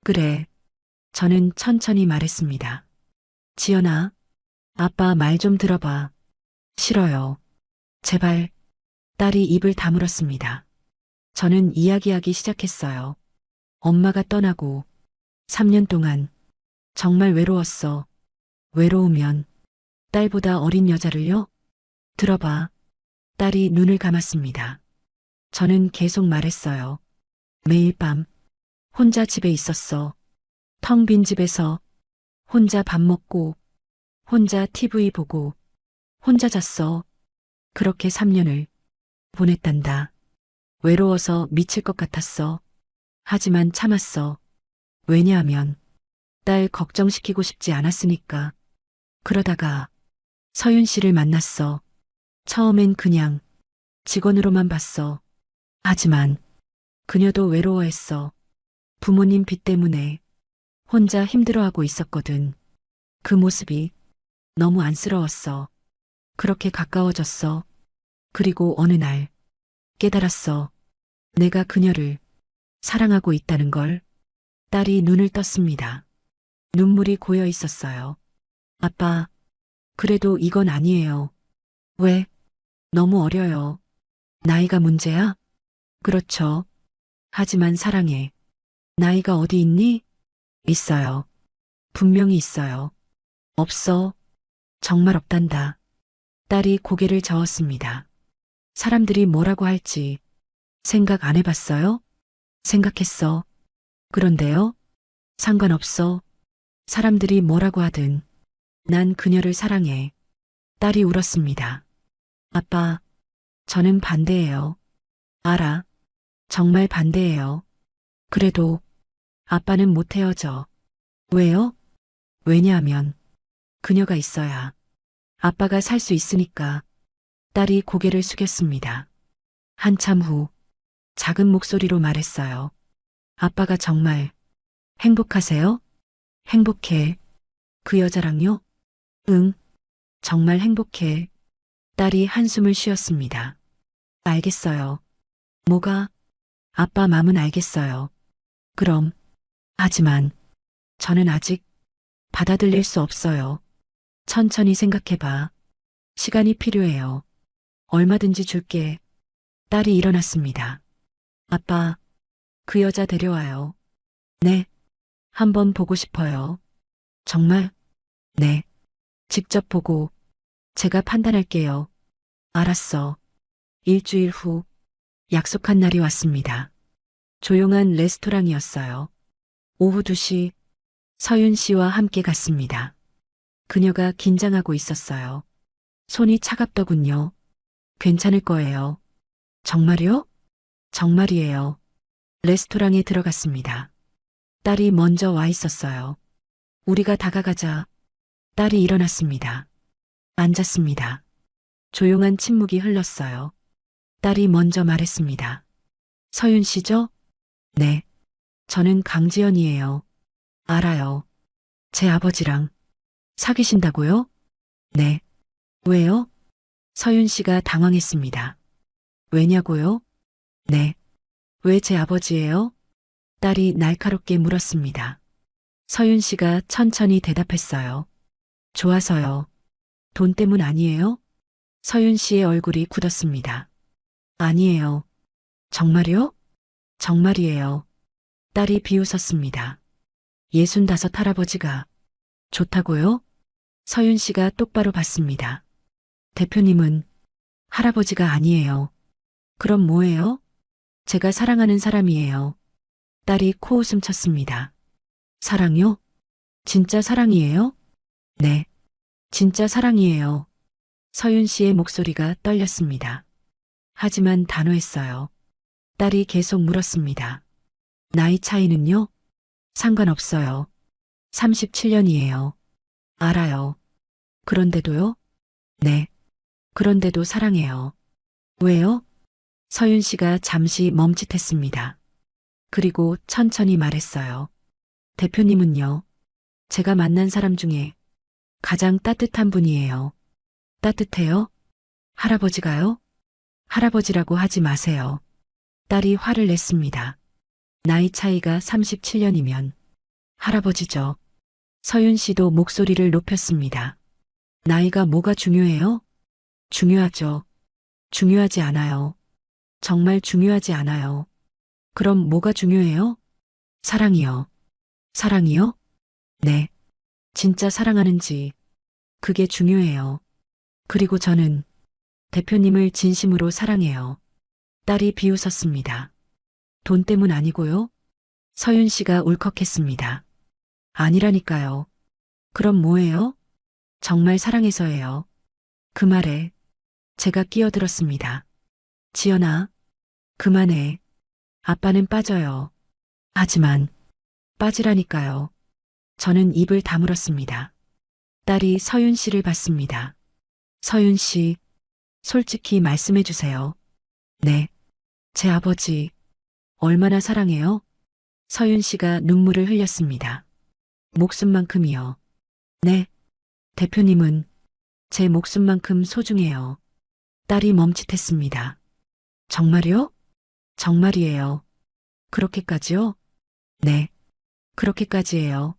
그래. 저는 천천히 말했습니다. 지연아, 아빠 말 좀 들어봐. 싫어요. 제발. 딸이 입을 다물었습니다. 저는 이야기하기 시작했어요. 엄마가 떠나고 3년 동안 정말 외로웠어. 외로우면 딸보다 어린 여자를요? 들어봐. 딸이 눈을 감았습니다. 저는 계속 말했어요. 매일 밤 혼자 집에 있었어. 텅 빈 집에서 혼자 밥 먹고 혼자 TV 보고 혼자 잤어. 그렇게 3년을 보냈단다. 외로워서 미칠 것 같았어. 하지만 참았어. 왜냐하면 딸 걱정시키고 싶지 않았으니까. 그러다가 서윤 씨를 만났어. 처음엔 그냥 직원으로만 봤어. 하지만 그녀도 외로워했어. 부모님 빚 때문에 혼자 힘들어하고 있었거든. 그 모습이 너무 안쓰러웠어. 그렇게 가까워졌어. 그리고 어느 날 깨달았어. 내가 그녀를 사랑하고 있다는 걸. 딸이 눈을 떴습니다. 눈물이 고여 있었어요. 아빠, 그래도 이건 아니에요. 왜? 너무 어려요. 나이가 문제야? 그렇죠. 하지만 사랑해. 나이가 어디 있니? 있어요. 분명히 있어요. 없어. 정말 없단다. 딸이 고개를 저었습니다. 사람들이 뭐라고 할지 생각 안 해봤어요? 생각했어. 그런데요? 상관없어. 사람들이 뭐라고 하든 난 그녀를 사랑해. 딸이 울었습니다. 아빠, 저는 반대예요. 알아. 정말 반대예요. 그래도 아빠는 못 헤어져. 왜요? 왜냐하면 그녀가 있어야 아빠가 살 수 있으니까. 딸이 고개를 숙였습니다. 한참 후 작은 목소리로 말했어요. 아빠가 정말 행복하세요? 행복해. 그 여자랑요? 응, 정말 행복해. 딸이 한숨을 쉬었습니다. 알겠어요. 뭐가? 아빠 마음은 알겠어요. 그럼, 하지만 저는 아직 받아들일 수 없어요. 천천히 생각해봐. 시간이 필요해요. 얼마든지 줄게. 딸이 일어났습니다. 아빠, 그 여자 데려와요. 네, 한번 보고 싶어요. 정말? 네, 직접 보고 제가 판단할게요. 알았어. 일주일 후 약속한 날이 왔습니다. 조용한 레스토랑이었어요. 오후 2시 서윤 씨와 함께 갔습니다. 그녀가 긴장하고 있었어요. 손이 차갑더군요. 괜찮을 거예요. 정말요? 정말이에요. 레스토랑에 들어갔습니다. 딸이 먼저 와 있었어요. 우리가 다가가자. 딸이 일어났습니다. 앉았습니다. 조용한 침묵이 흘렀어요. 딸이 먼저 말했습니다. 서윤 씨죠? 네. 저는 강지연이에요. 알아요. 제 아버지랑 사귀신다고요? 네. 왜요? 서윤 씨가 당황했습니다. 왜냐고요? 네. 왜 제 아버지예요? 딸이 날카롭게 물었습니다. 서윤 씨가 천천히 대답했어요. 좋아서요. 돈 때문 아니에요? 서윤 씨의 얼굴이 굳었습니다. 아니에요. 정말요? 정말이에요. 딸이 비웃었습니다. 65 할아버지가 좋다고요? 서윤 씨가 똑바로 봤습니다. 대표님은 할아버지가 아니에요. 그럼 뭐예요? 제가 사랑하는 사람이에요. 딸이 코웃음 쳤습니다. 사랑요? 진짜 사랑이에요? 네. 진짜 사랑이에요. 서윤 씨의 목소리가 떨렸습니다. 하지만 단호했어요. 딸이 계속 물었습니다. 나이 차이는요? 상관없어요. 37년이에요. 알아요. 그런데도요? 네. 그런데도 사랑해요. 왜요? 서윤 씨가 잠시 멈칫했습니다. 그리고 천천히 말했어요. 대표님은요? 제가 만난 사람 중에 가장 따뜻한 분이에요. 따뜻해요? 할아버지가요? 할아버지라고 하지 마세요. 딸이 화를 냈습니다. 나이 차이가 37년이면 할아버지죠. 서윤 씨도 목소리를 높였습니다. 나이가 뭐가 중요해요? 중요하죠. 중요하지 않아요. 정말 중요하지 않아요. 그럼 뭐가 중요해요? 사랑이요. 사랑이요? 네. 진짜 사랑하는지. 그게 중요해요. 그리고 저는 대표님을 진심으로 사랑해요. 딸이 비웃었습니다. 돈 때문 아니고요? 서윤 씨가 울컥했습니다. 아니라니까요. 그럼 뭐예요? 정말 사랑해서예요. 그 말에 제가 끼어들었습니다. 지연아, 그만해. 아빠는 빠져요. 하지만 빠지라니까요. 저는 입을 다물었습니다. 딸이 서윤 씨를 봤습니다. 서윤 씨, 솔직히 말씀해 주세요. 네. 제 아버지, 얼마나 사랑해요? 서윤 씨가 눈물을 흘렸습니다. 목숨만큼이요. 네. 대표님은 제 목숨만큼 소중해요. 딸이 멈칫했습니다. 정말요? 정말이에요. 그렇게까지요? 네. 그렇게까지예요.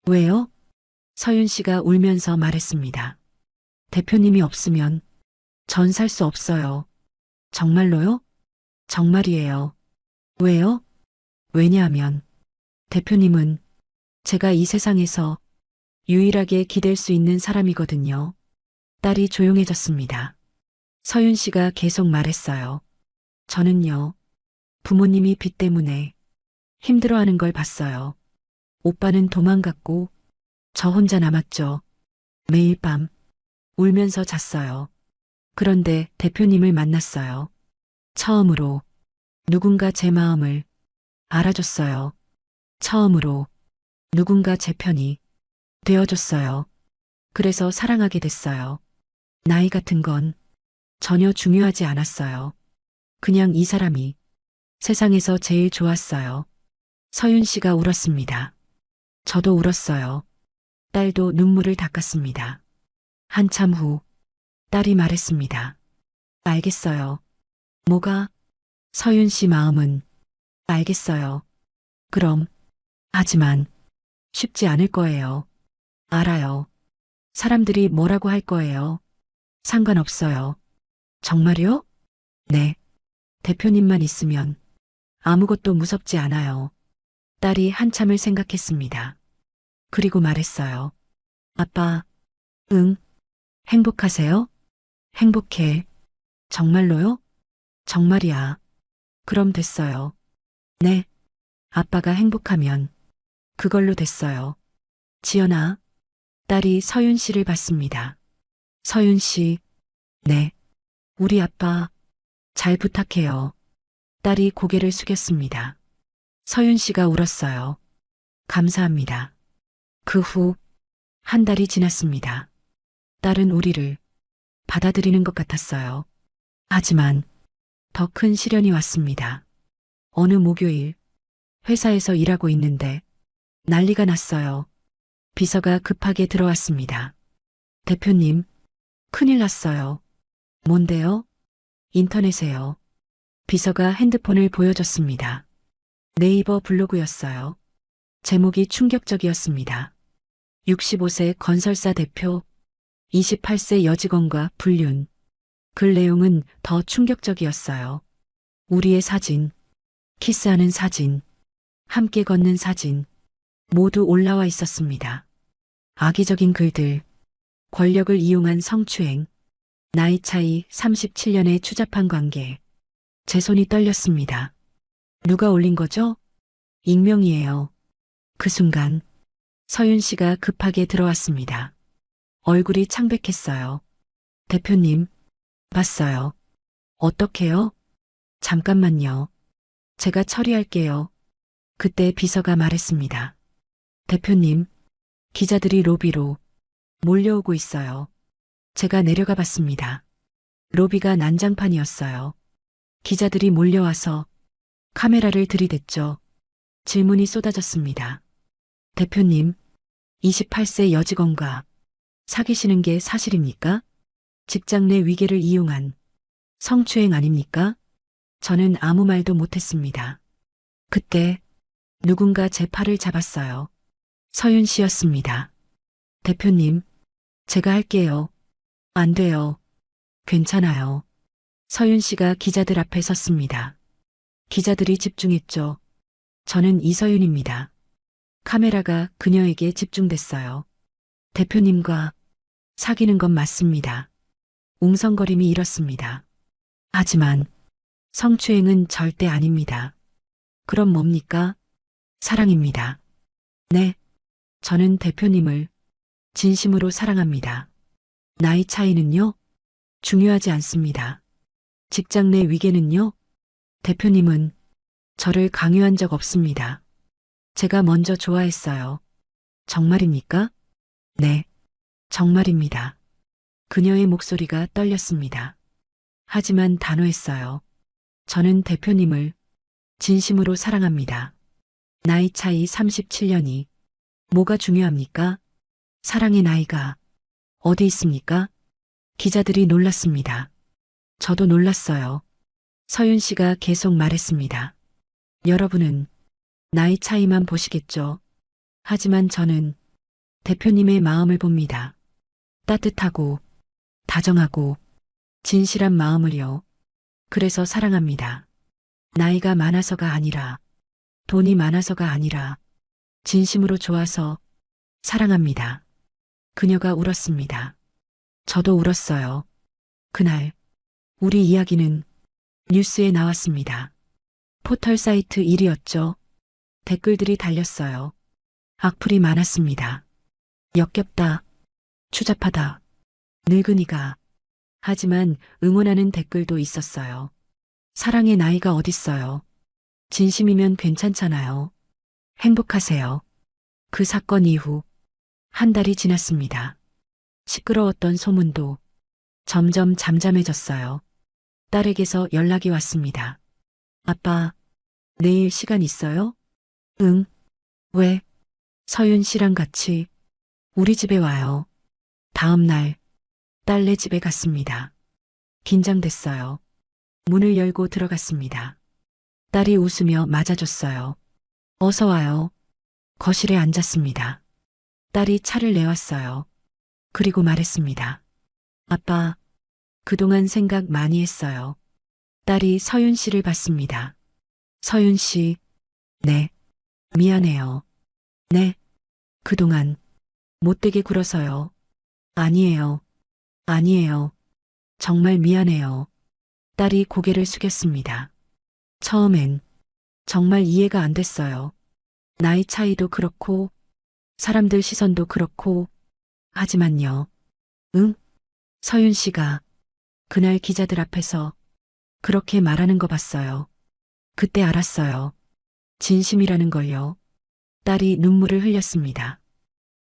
왜요? 서윤 씨가 울면서 말했습니다. 대표님이 없으면 전 살 수 없어요. 정말로요? 정말이에요. 왜요? 왜냐하면 대표님은 제가 이 세상에서 유일하게 기댈 수 있는 사람이거든요. 딸이 조용해졌습니다. 서윤 씨가 계속 말했어요. 저는요, 부모님이 빚 때문에 힘들어하는 걸 봤어요. 오빠는 도망갔고 저 혼자 남았죠. 매일 밤 울면서 잤어요. 그런데 대표님을 만났어요. 처음으로 누군가 제 마음을 알아줬어요. 처음으로 누군가 제 편이 되어줬어요. 그래서 사랑하게 됐어요. 나이 같은 건 전혀 중요하지 않았어요. 그냥 이 사람이 세상에서 제일 좋았어요. 서윤 씨가 울었습니다. 저도 울었어요. 딸도 눈물을 닦았습니다. 한참 후 딸이 말했습니다. 알겠어요. 뭐가? 서윤 씨 마음은 알겠어요. 그럼, 하지만 쉽지 않을 거예요. 알아요. 사람들이 뭐라고 할 거예요. 상관없어요. 정말요? 네. 대표님만 있으면 아무것도 무섭지 않아요. 딸이 한참을 생각했습니다. 그리고 말했어요. 아빠, 응, 행복하세요? 행복해. 정말로요? 정말이야. 그럼 됐어요. 네. 아빠가 행복하면 그걸로 됐어요. 지연아, 딸이 서윤 씨를 봤습니다. 서윤 씨, 네. 우리 아빠, 잘 부탁해요. 딸이 고개를 숙였습니다. 서윤 씨가 울었어요. 감사합니다. 그 후, 한 달이 지났습니다. 딸은 우리를 받아들이는 것 같았어요. 하지만 더 큰 시련이 왔습니다. 어느 목요일, 회사에서 일하고 있는데 난리가 났어요. 비서가 급하게 들어왔습니다. 대표님, 큰일 났어요. 뭔데요? 인터넷에요. 비서가 핸드폰을 보여줬습니다. 네이버 블로그였어요. 제목이 충격적이었습니다. 65세 건설사 대표, 28세 여직원과 불륜. 글 내용은 더 충격적이었어요. 우리의 사진, 키스하는 사진, 함께 걷는 사진, 모두 올라와 있었습니다. 악의적인 글들, 권력을 이용한 성추행, 나이 차이 37년의 추잡한 관계. 제 손이 떨렸습니다. 누가 올린 거죠? 익명이에요. 그 순간 서윤 씨가 급하게 들어왔습니다. 얼굴이 창백했어요. 대표님, 봤어요. 어떻게요? 잠깐만요. 제가 처리할게요. 그때 비서가 말했습니다. 대표님, 기자들이 로비로 몰려오고 있어요. 제가 내려가 봤습니다. 로비가 난장판이었어요. 기자들이 몰려와서 카메라를 들이댔죠. 질문이 쏟아졌습니다. 대표님, 28세 여직원과 사귀시는 게 사실입니까? 직장 내 위계를 이용한 성추행 아닙니까? 저는 아무 말도 못했습니다. 그때 누군가 제 팔을 잡았어요. 서윤 씨였습니다. 대표님, 제가 할게요. 안 돼요. 괜찮아요. 서윤 씨가 기자들 앞에 섰습니다. 기자들이 집중했죠. 저는 이서윤입니다. 카메라가 그녀에게 집중됐어요. 대표님과 사귀는 건 맞습니다. 웅성거림이 일었습니다. 하지만 성추행은 절대 아닙니다. 그럼 뭡니까? 사랑입니다. 네, 저는 대표님을 진심으로 사랑합니다. 나이 차이는요? 중요하지 않습니다. 직장 내 위계는요? 대표님은 저를 강요한 적 없습니다. 제가 먼저 좋아했어요. 정말입니까? 네, 정말입니다. 그녀의 목소리가 떨렸습니다. 하지만 단호했어요. 저는 대표님을 진심으로 사랑합니다. 나이 차이 37년이 뭐가 중요합니까? 사랑의 나이가 어디 있습니까? 기자들이 놀랐습니다. 저도 놀랐어요. 서윤 씨가 계속 말했습니다. 여러분은 나이 차이만 보시겠죠. 하지만 저는 대표님의 마음을 봅니다. 따뜻하고 다정하고 진실한 마음을요. 그래서 사랑합니다. 나이가 많아서가 아니라 돈이 많아서가 아니라 진심으로 좋아서 사랑합니다. 그녀가 울었습니다. 저도 울었어요. 그날 우리 이야기는 뉴스에 나왔습니다. 포털 사이트 1위였죠. 댓글들이 달렸어요. 악플이 많았습니다. 역겹다. 추잡하다. 늙은이가. 하지만 응원하는 댓글도 있었어요. 사랑의 나이가 어딨어요. 진심이면 괜찮잖아요. 행복하세요. 그 사건 이후 한 달이 지났습니다. 시끄러웠던 소문도 점점 잠잠해졌어요. 딸에게서 연락이 왔습니다. 아빠, 내일 시간 있어요? 응. 왜? 서윤 씨랑 같이 우리 집에 와요. 다음 날 딸네 집에 갔습니다. 긴장됐어요. 문을 열고 들어갔습니다. 딸이 웃으며 맞아줬어요. 어서 와요. 거실에 앉았습니다. 딸이 차를 내왔어요. 그리고 말했습니다. 아빠, 그동안 생각 많이 했어요. 딸이 서윤 씨를 봤습니다. 서윤 씨, 네, 미안해요. 네, 그동안 못되게 굴어서요. 아니에요. 아니에요. 정말 미안해요. 딸이 고개를 숙였습니다. 처음엔 정말 이해가 안 됐어요. 나이 차이도 그렇고, 사람들 시선도 그렇고, 하지만요. 응? 서윤 씨가 그날 기자들 앞에서 그렇게 말하는 거 봤어요. 그때 알았어요. 진심이라는 걸요. 딸이 눈물을 흘렸습니다.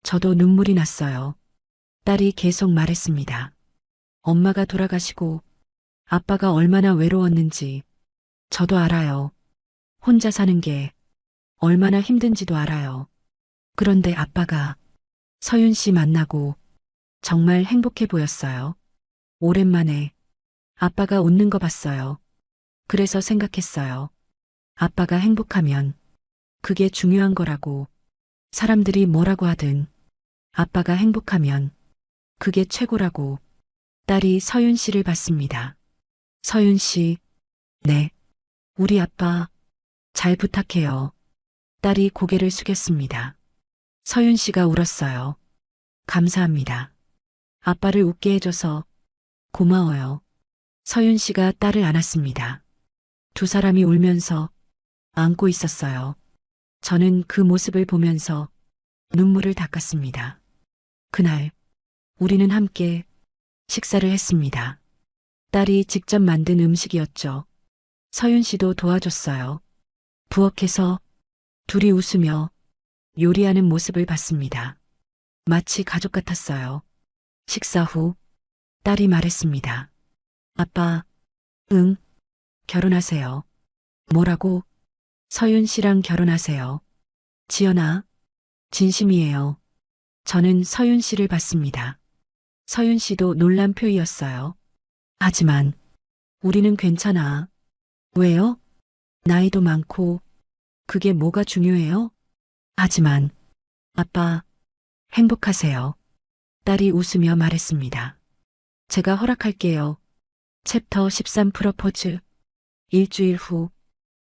저도 눈물이 났어요. 딸이 계속 말했습니다. 엄마가 돌아가시고 아빠가 얼마나 외로웠는지 저도 알아요. 혼자 사는 게 얼마나 힘든지도 알아요. 그런데 아빠가 서윤 씨 만나고 정말 행복해 보였어요. 오랜만에 아빠가 웃는 거 봤어요. 그래서 생각했어요. 아빠가 행복하면 그게 중요한 거라고. 사람들이 뭐라고 하든 아빠가 행복하면 그게 최고라고. 딸이 서윤 씨를 봤습니다. 서윤 씨, 네. 우리 아빠 잘 부탁해요. 딸이 고개를 숙였습니다. 서윤 씨가 울었어요. 감사합니다. 아빠를 웃게 해줘서 고마워요. 서윤 씨가 딸을 안았습니다. 두 사람이 울면서 안고 있었어요. 저는 그 모습을 보면서 눈물을 닦았습니다. 그날 우리는 함께 식사를 했습니다. 딸이 직접 만든 음식이었죠. 서윤 씨도 도와줬어요. 부엌에서 둘이 웃으며 요리하는 모습을 봤습니다. 마치 가족 같았어요. 식사 후 딸이 말했습니다. 아빠, 응, 결혼하세요. 뭐라고? 서윤 씨랑 결혼하세요. 지연아, 진심이에요. 저는 서윤 씨를 봤습니다. 서윤 씨도 놀란 표이었어요. 하지만 우리는 괜찮아. 왜요? 나이도 많고 그게 뭐가 중요해요? 하지만 아빠, 행복하세요. 딸이 웃으며 말했습니다. 제가 허락할게요. 챕터 13 프로포즈. 일주일 후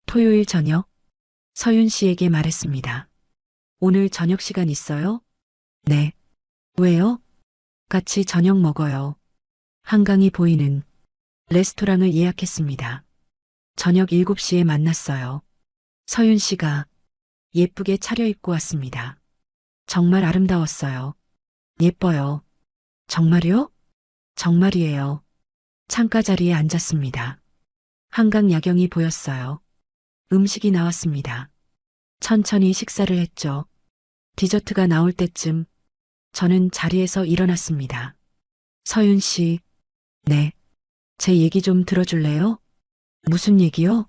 토요일 저녁 서윤 씨에게 말했습니다. 오늘 저녁 시간 있어요? 네. 왜요? 같이 저녁 먹어요. 한강이 보이는 레스토랑을 예약했습니다. 저녁 7시에 만났어요. 서윤 씨가 예쁘게 차려입고 왔습니다. 정말 아름다웠어요. 예뻐요. 정말요? 정말이에요. 창가 자리에 앉았습니다. 한강 야경이 보였어요. 음식이 나왔습니다. 천천히 식사를 했죠. 디저트가 나올 때쯤 저는 자리에서 일어났습니다. 서윤 씨, 네. 제 얘기 좀 들어줄래요? 무슨 얘기요?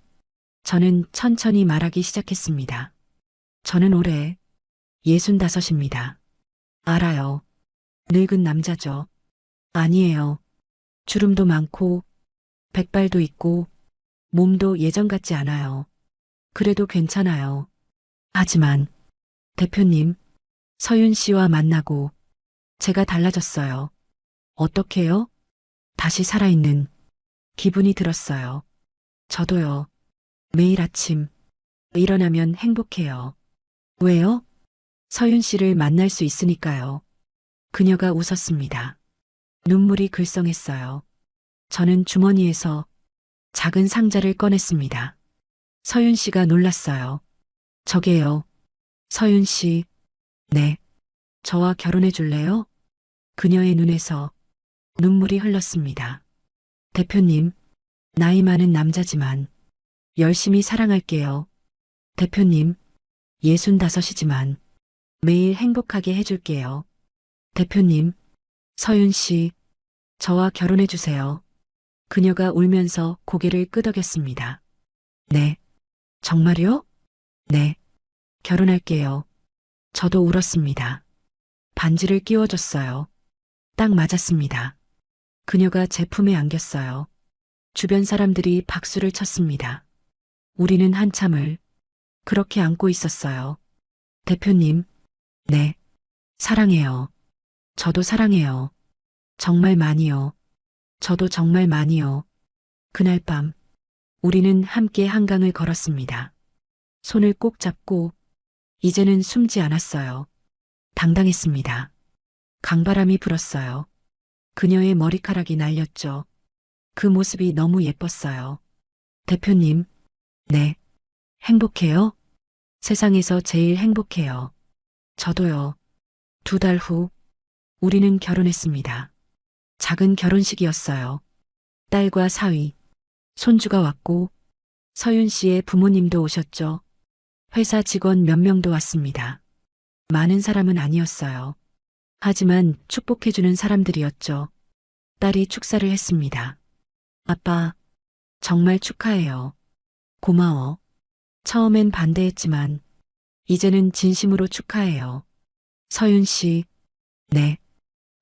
저는 천천히 말하기 시작했습니다. 저는 올해 65입니다. 알아요. 늙은 남자죠. 아니에요. 주름도 많고, 백발도 있고, 몸도 예전 같지 않아요. 그래도 괜찮아요. 하지만, 대표님, 서윤 씨와 만나고, 제가 달라졌어요. 어떻게요? 다시 살아있는 기분이 들었어요. 저도요. 매일 아침 일어나면 행복해요. 왜요? 서윤 씨를 만날 수 있으니까요. 그녀가 웃었습니다. 눈물이 글썽했어요. 저는 주머니에서 작은 상자를 꺼냈습니다. 서윤 씨가 놀랐어요. 저게요. 서윤 씨, 네. 저와 결혼해 줄래요? 그녀의 눈에서 눈물이 흘렀습니다. 대표님, 나이 많은 남자지만 열심히 사랑할게요. 대표님, 65이지만 매일 행복하게 해줄게요. 대표님, 서윤 씨, 저와 결혼해 주세요. 그녀가 울면서 고개를 끄덕였습니다. 네. 정말요? 네. 결혼할게요. 저도 울었습니다. 반지를 끼워줬어요. 딱 맞았습니다. 그녀가 제 품에 안겼어요. 주변 사람들이 박수를 쳤습니다. 우리는 한참을 그렇게 안고 있었어요. 대표님, 네. 사랑해요. 저도 사랑해요. 정말 많이요. 저도 정말 많이요. 그날 밤, 우리는 함께 한강을 걸었습니다. 손을 꼭 잡고, 이제는 숨지 않았어요. 당당했습니다. 강바람이 불었어요. 그녀의 머리카락이 날렸죠. 그 모습이 너무 예뻤어요. 대표님, 네. 행복해요? 세상에서 제일 행복해요. 저도요. 2달 후, 우리는 결혼했습니다. 작은 결혼식이었어요. 딸과 사위, 손주가 왔고, 서윤 씨의 부모님도 오셨죠. 회사 직원 몇 명도 왔습니다. 많은 사람은 아니었어요. 하지만 축복해주는 사람들이었죠. 딸이 축사를 했습니다. 아빠, 정말 축하해요. 고마워. 처음엔 반대했지만, 이제는 진심으로 축하해요. 서윤 씨, 네.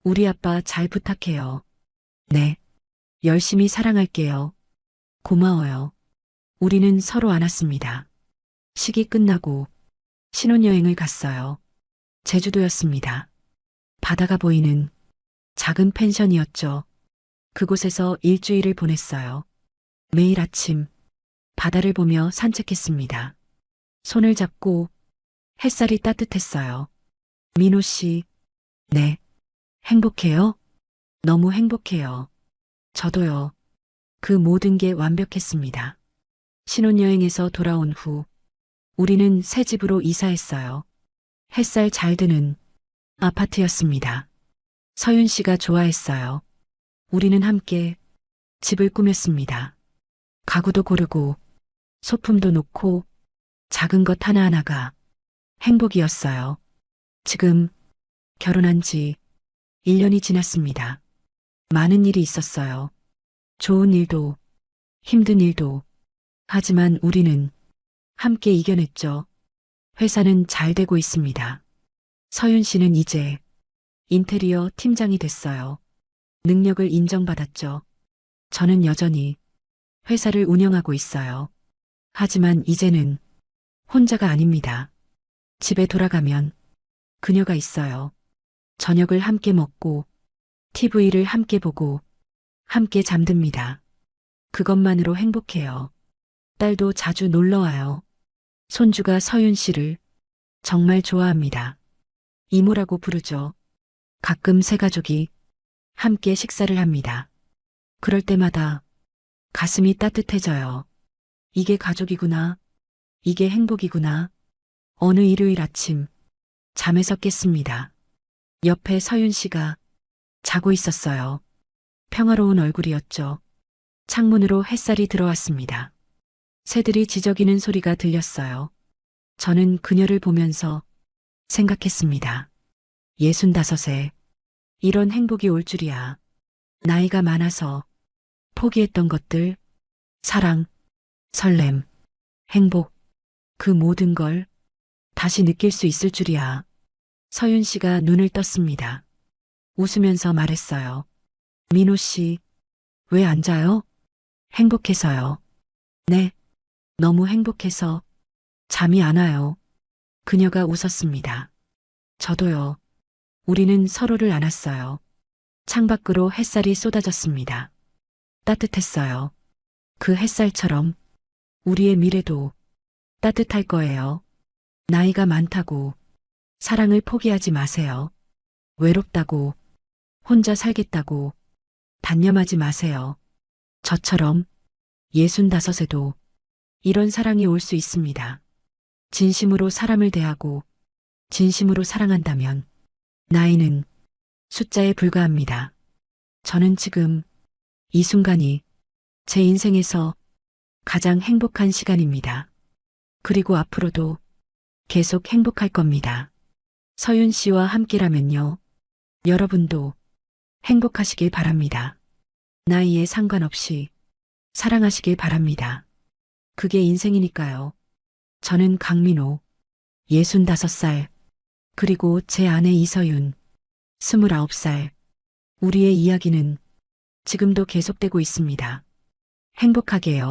우리 아빠 잘 부탁해요. 네. 열심히 사랑할게요. 고마워요. 우리는 서로 안았습니다. 식이 끝나고 신혼여행을 갔어요. 제주도였습니다. 바다가 보이는 작은 펜션이었죠. 그곳에서 일주일을 보냈어요. 매일 아침 바다를 보며 산책했습니다. 손을 잡고 햇살이 따뜻했어요. 민호 씨, 네. 행복해요? 너무 행복해요. 저도요. 그 모든 게 완벽했습니다. 신혼여행에서 돌아온 후 우리는 새 집으로 이사했어요. 햇살 잘 드는 아파트였습니다. 서윤 씨가 좋아했어요. 우리는 함께 집을 꾸몄습니다. 가구도 고르고 소품도 놓고 작은 것 하나하나가 행복이었어요. 지금 결혼한 지 1년이 지났습니다. 많은 일이 있었어요. 좋은 일도 힘든 일도. 하지만 우리는 함께 이겨냈죠. 회사는 잘 되고 있습니다. 서윤 씨는 이제 인테리어 팀장이 됐어요. 능력을 인정받았죠. 저는 여전히 회사를 운영하고 있어요. 하지만 이제는 혼자가 아닙니다. 집에 돌아가면 그녀가 있어요. 저녁을 함께 먹고 TV를 함께 보고 함께 잠듭니다. 그것만으로 행복해요. 딸도 자주 놀러 와요. 손주가 서윤 씨를 정말 좋아합니다. 이모라고 부르죠. 가끔 세 가족이 함께 식사를 합니다. 그럴 때마다 가슴이 따뜻해져요. 이게 가족이구나. 이게 행복이구나. 어느 일요일 아침 잠에서 깼습니다. 옆에 서윤 씨가 자고 있었어요. 평화로운 얼굴이었죠. 창문으로 햇살이 들어왔습니다. 새들이 지저귀는 소리가 들렸어요. 저는 그녀를 보면서 생각했습니다. 65에 이런 행복이 올 줄이야. 나이가 많아서 포기했던 것들, 사랑, 설렘, 행복, 그 모든 걸 다시 느낄 수 있을 줄이야. 서윤 씨가 눈을 떴습니다. 웃으면서 말했어요. 민호 씨, 왜 앉아요? 행복해서요. 네, 너무 행복해서 잠이 안 와요. 그녀가 웃었습니다. 저도요. 우리는 서로를 안았어요. 창밖으로 햇살이 쏟아졌습니다. 따뜻했어요. 그 햇살처럼 우리의 미래도 따뜻할 거예요. 나이가 많다고 사랑을 포기하지 마세요. 외롭다고 혼자 살겠다고 단념하지 마세요. 저처럼 65에도 이런 사랑이 올 수 있습니다. 진심으로 사람을 대하고 진심으로 사랑한다면 나이는 숫자에 불과합니다. 저는 지금 이 순간이 제 인생에서 가장 행복한 시간입니다. 그리고 앞으로도 계속 행복할 겁니다. 서윤 씨와 함께라면요. 여러분도 행복하시길 바랍니다. 나이에 상관없이 사랑하시길 바랍니다. 그게 인생이니까요. 저는 강민호, 65살, 그리고 제 아내 이서윤, 29살. 우리의 이야기는 지금도 계속되고 있습니다. 행복하게요.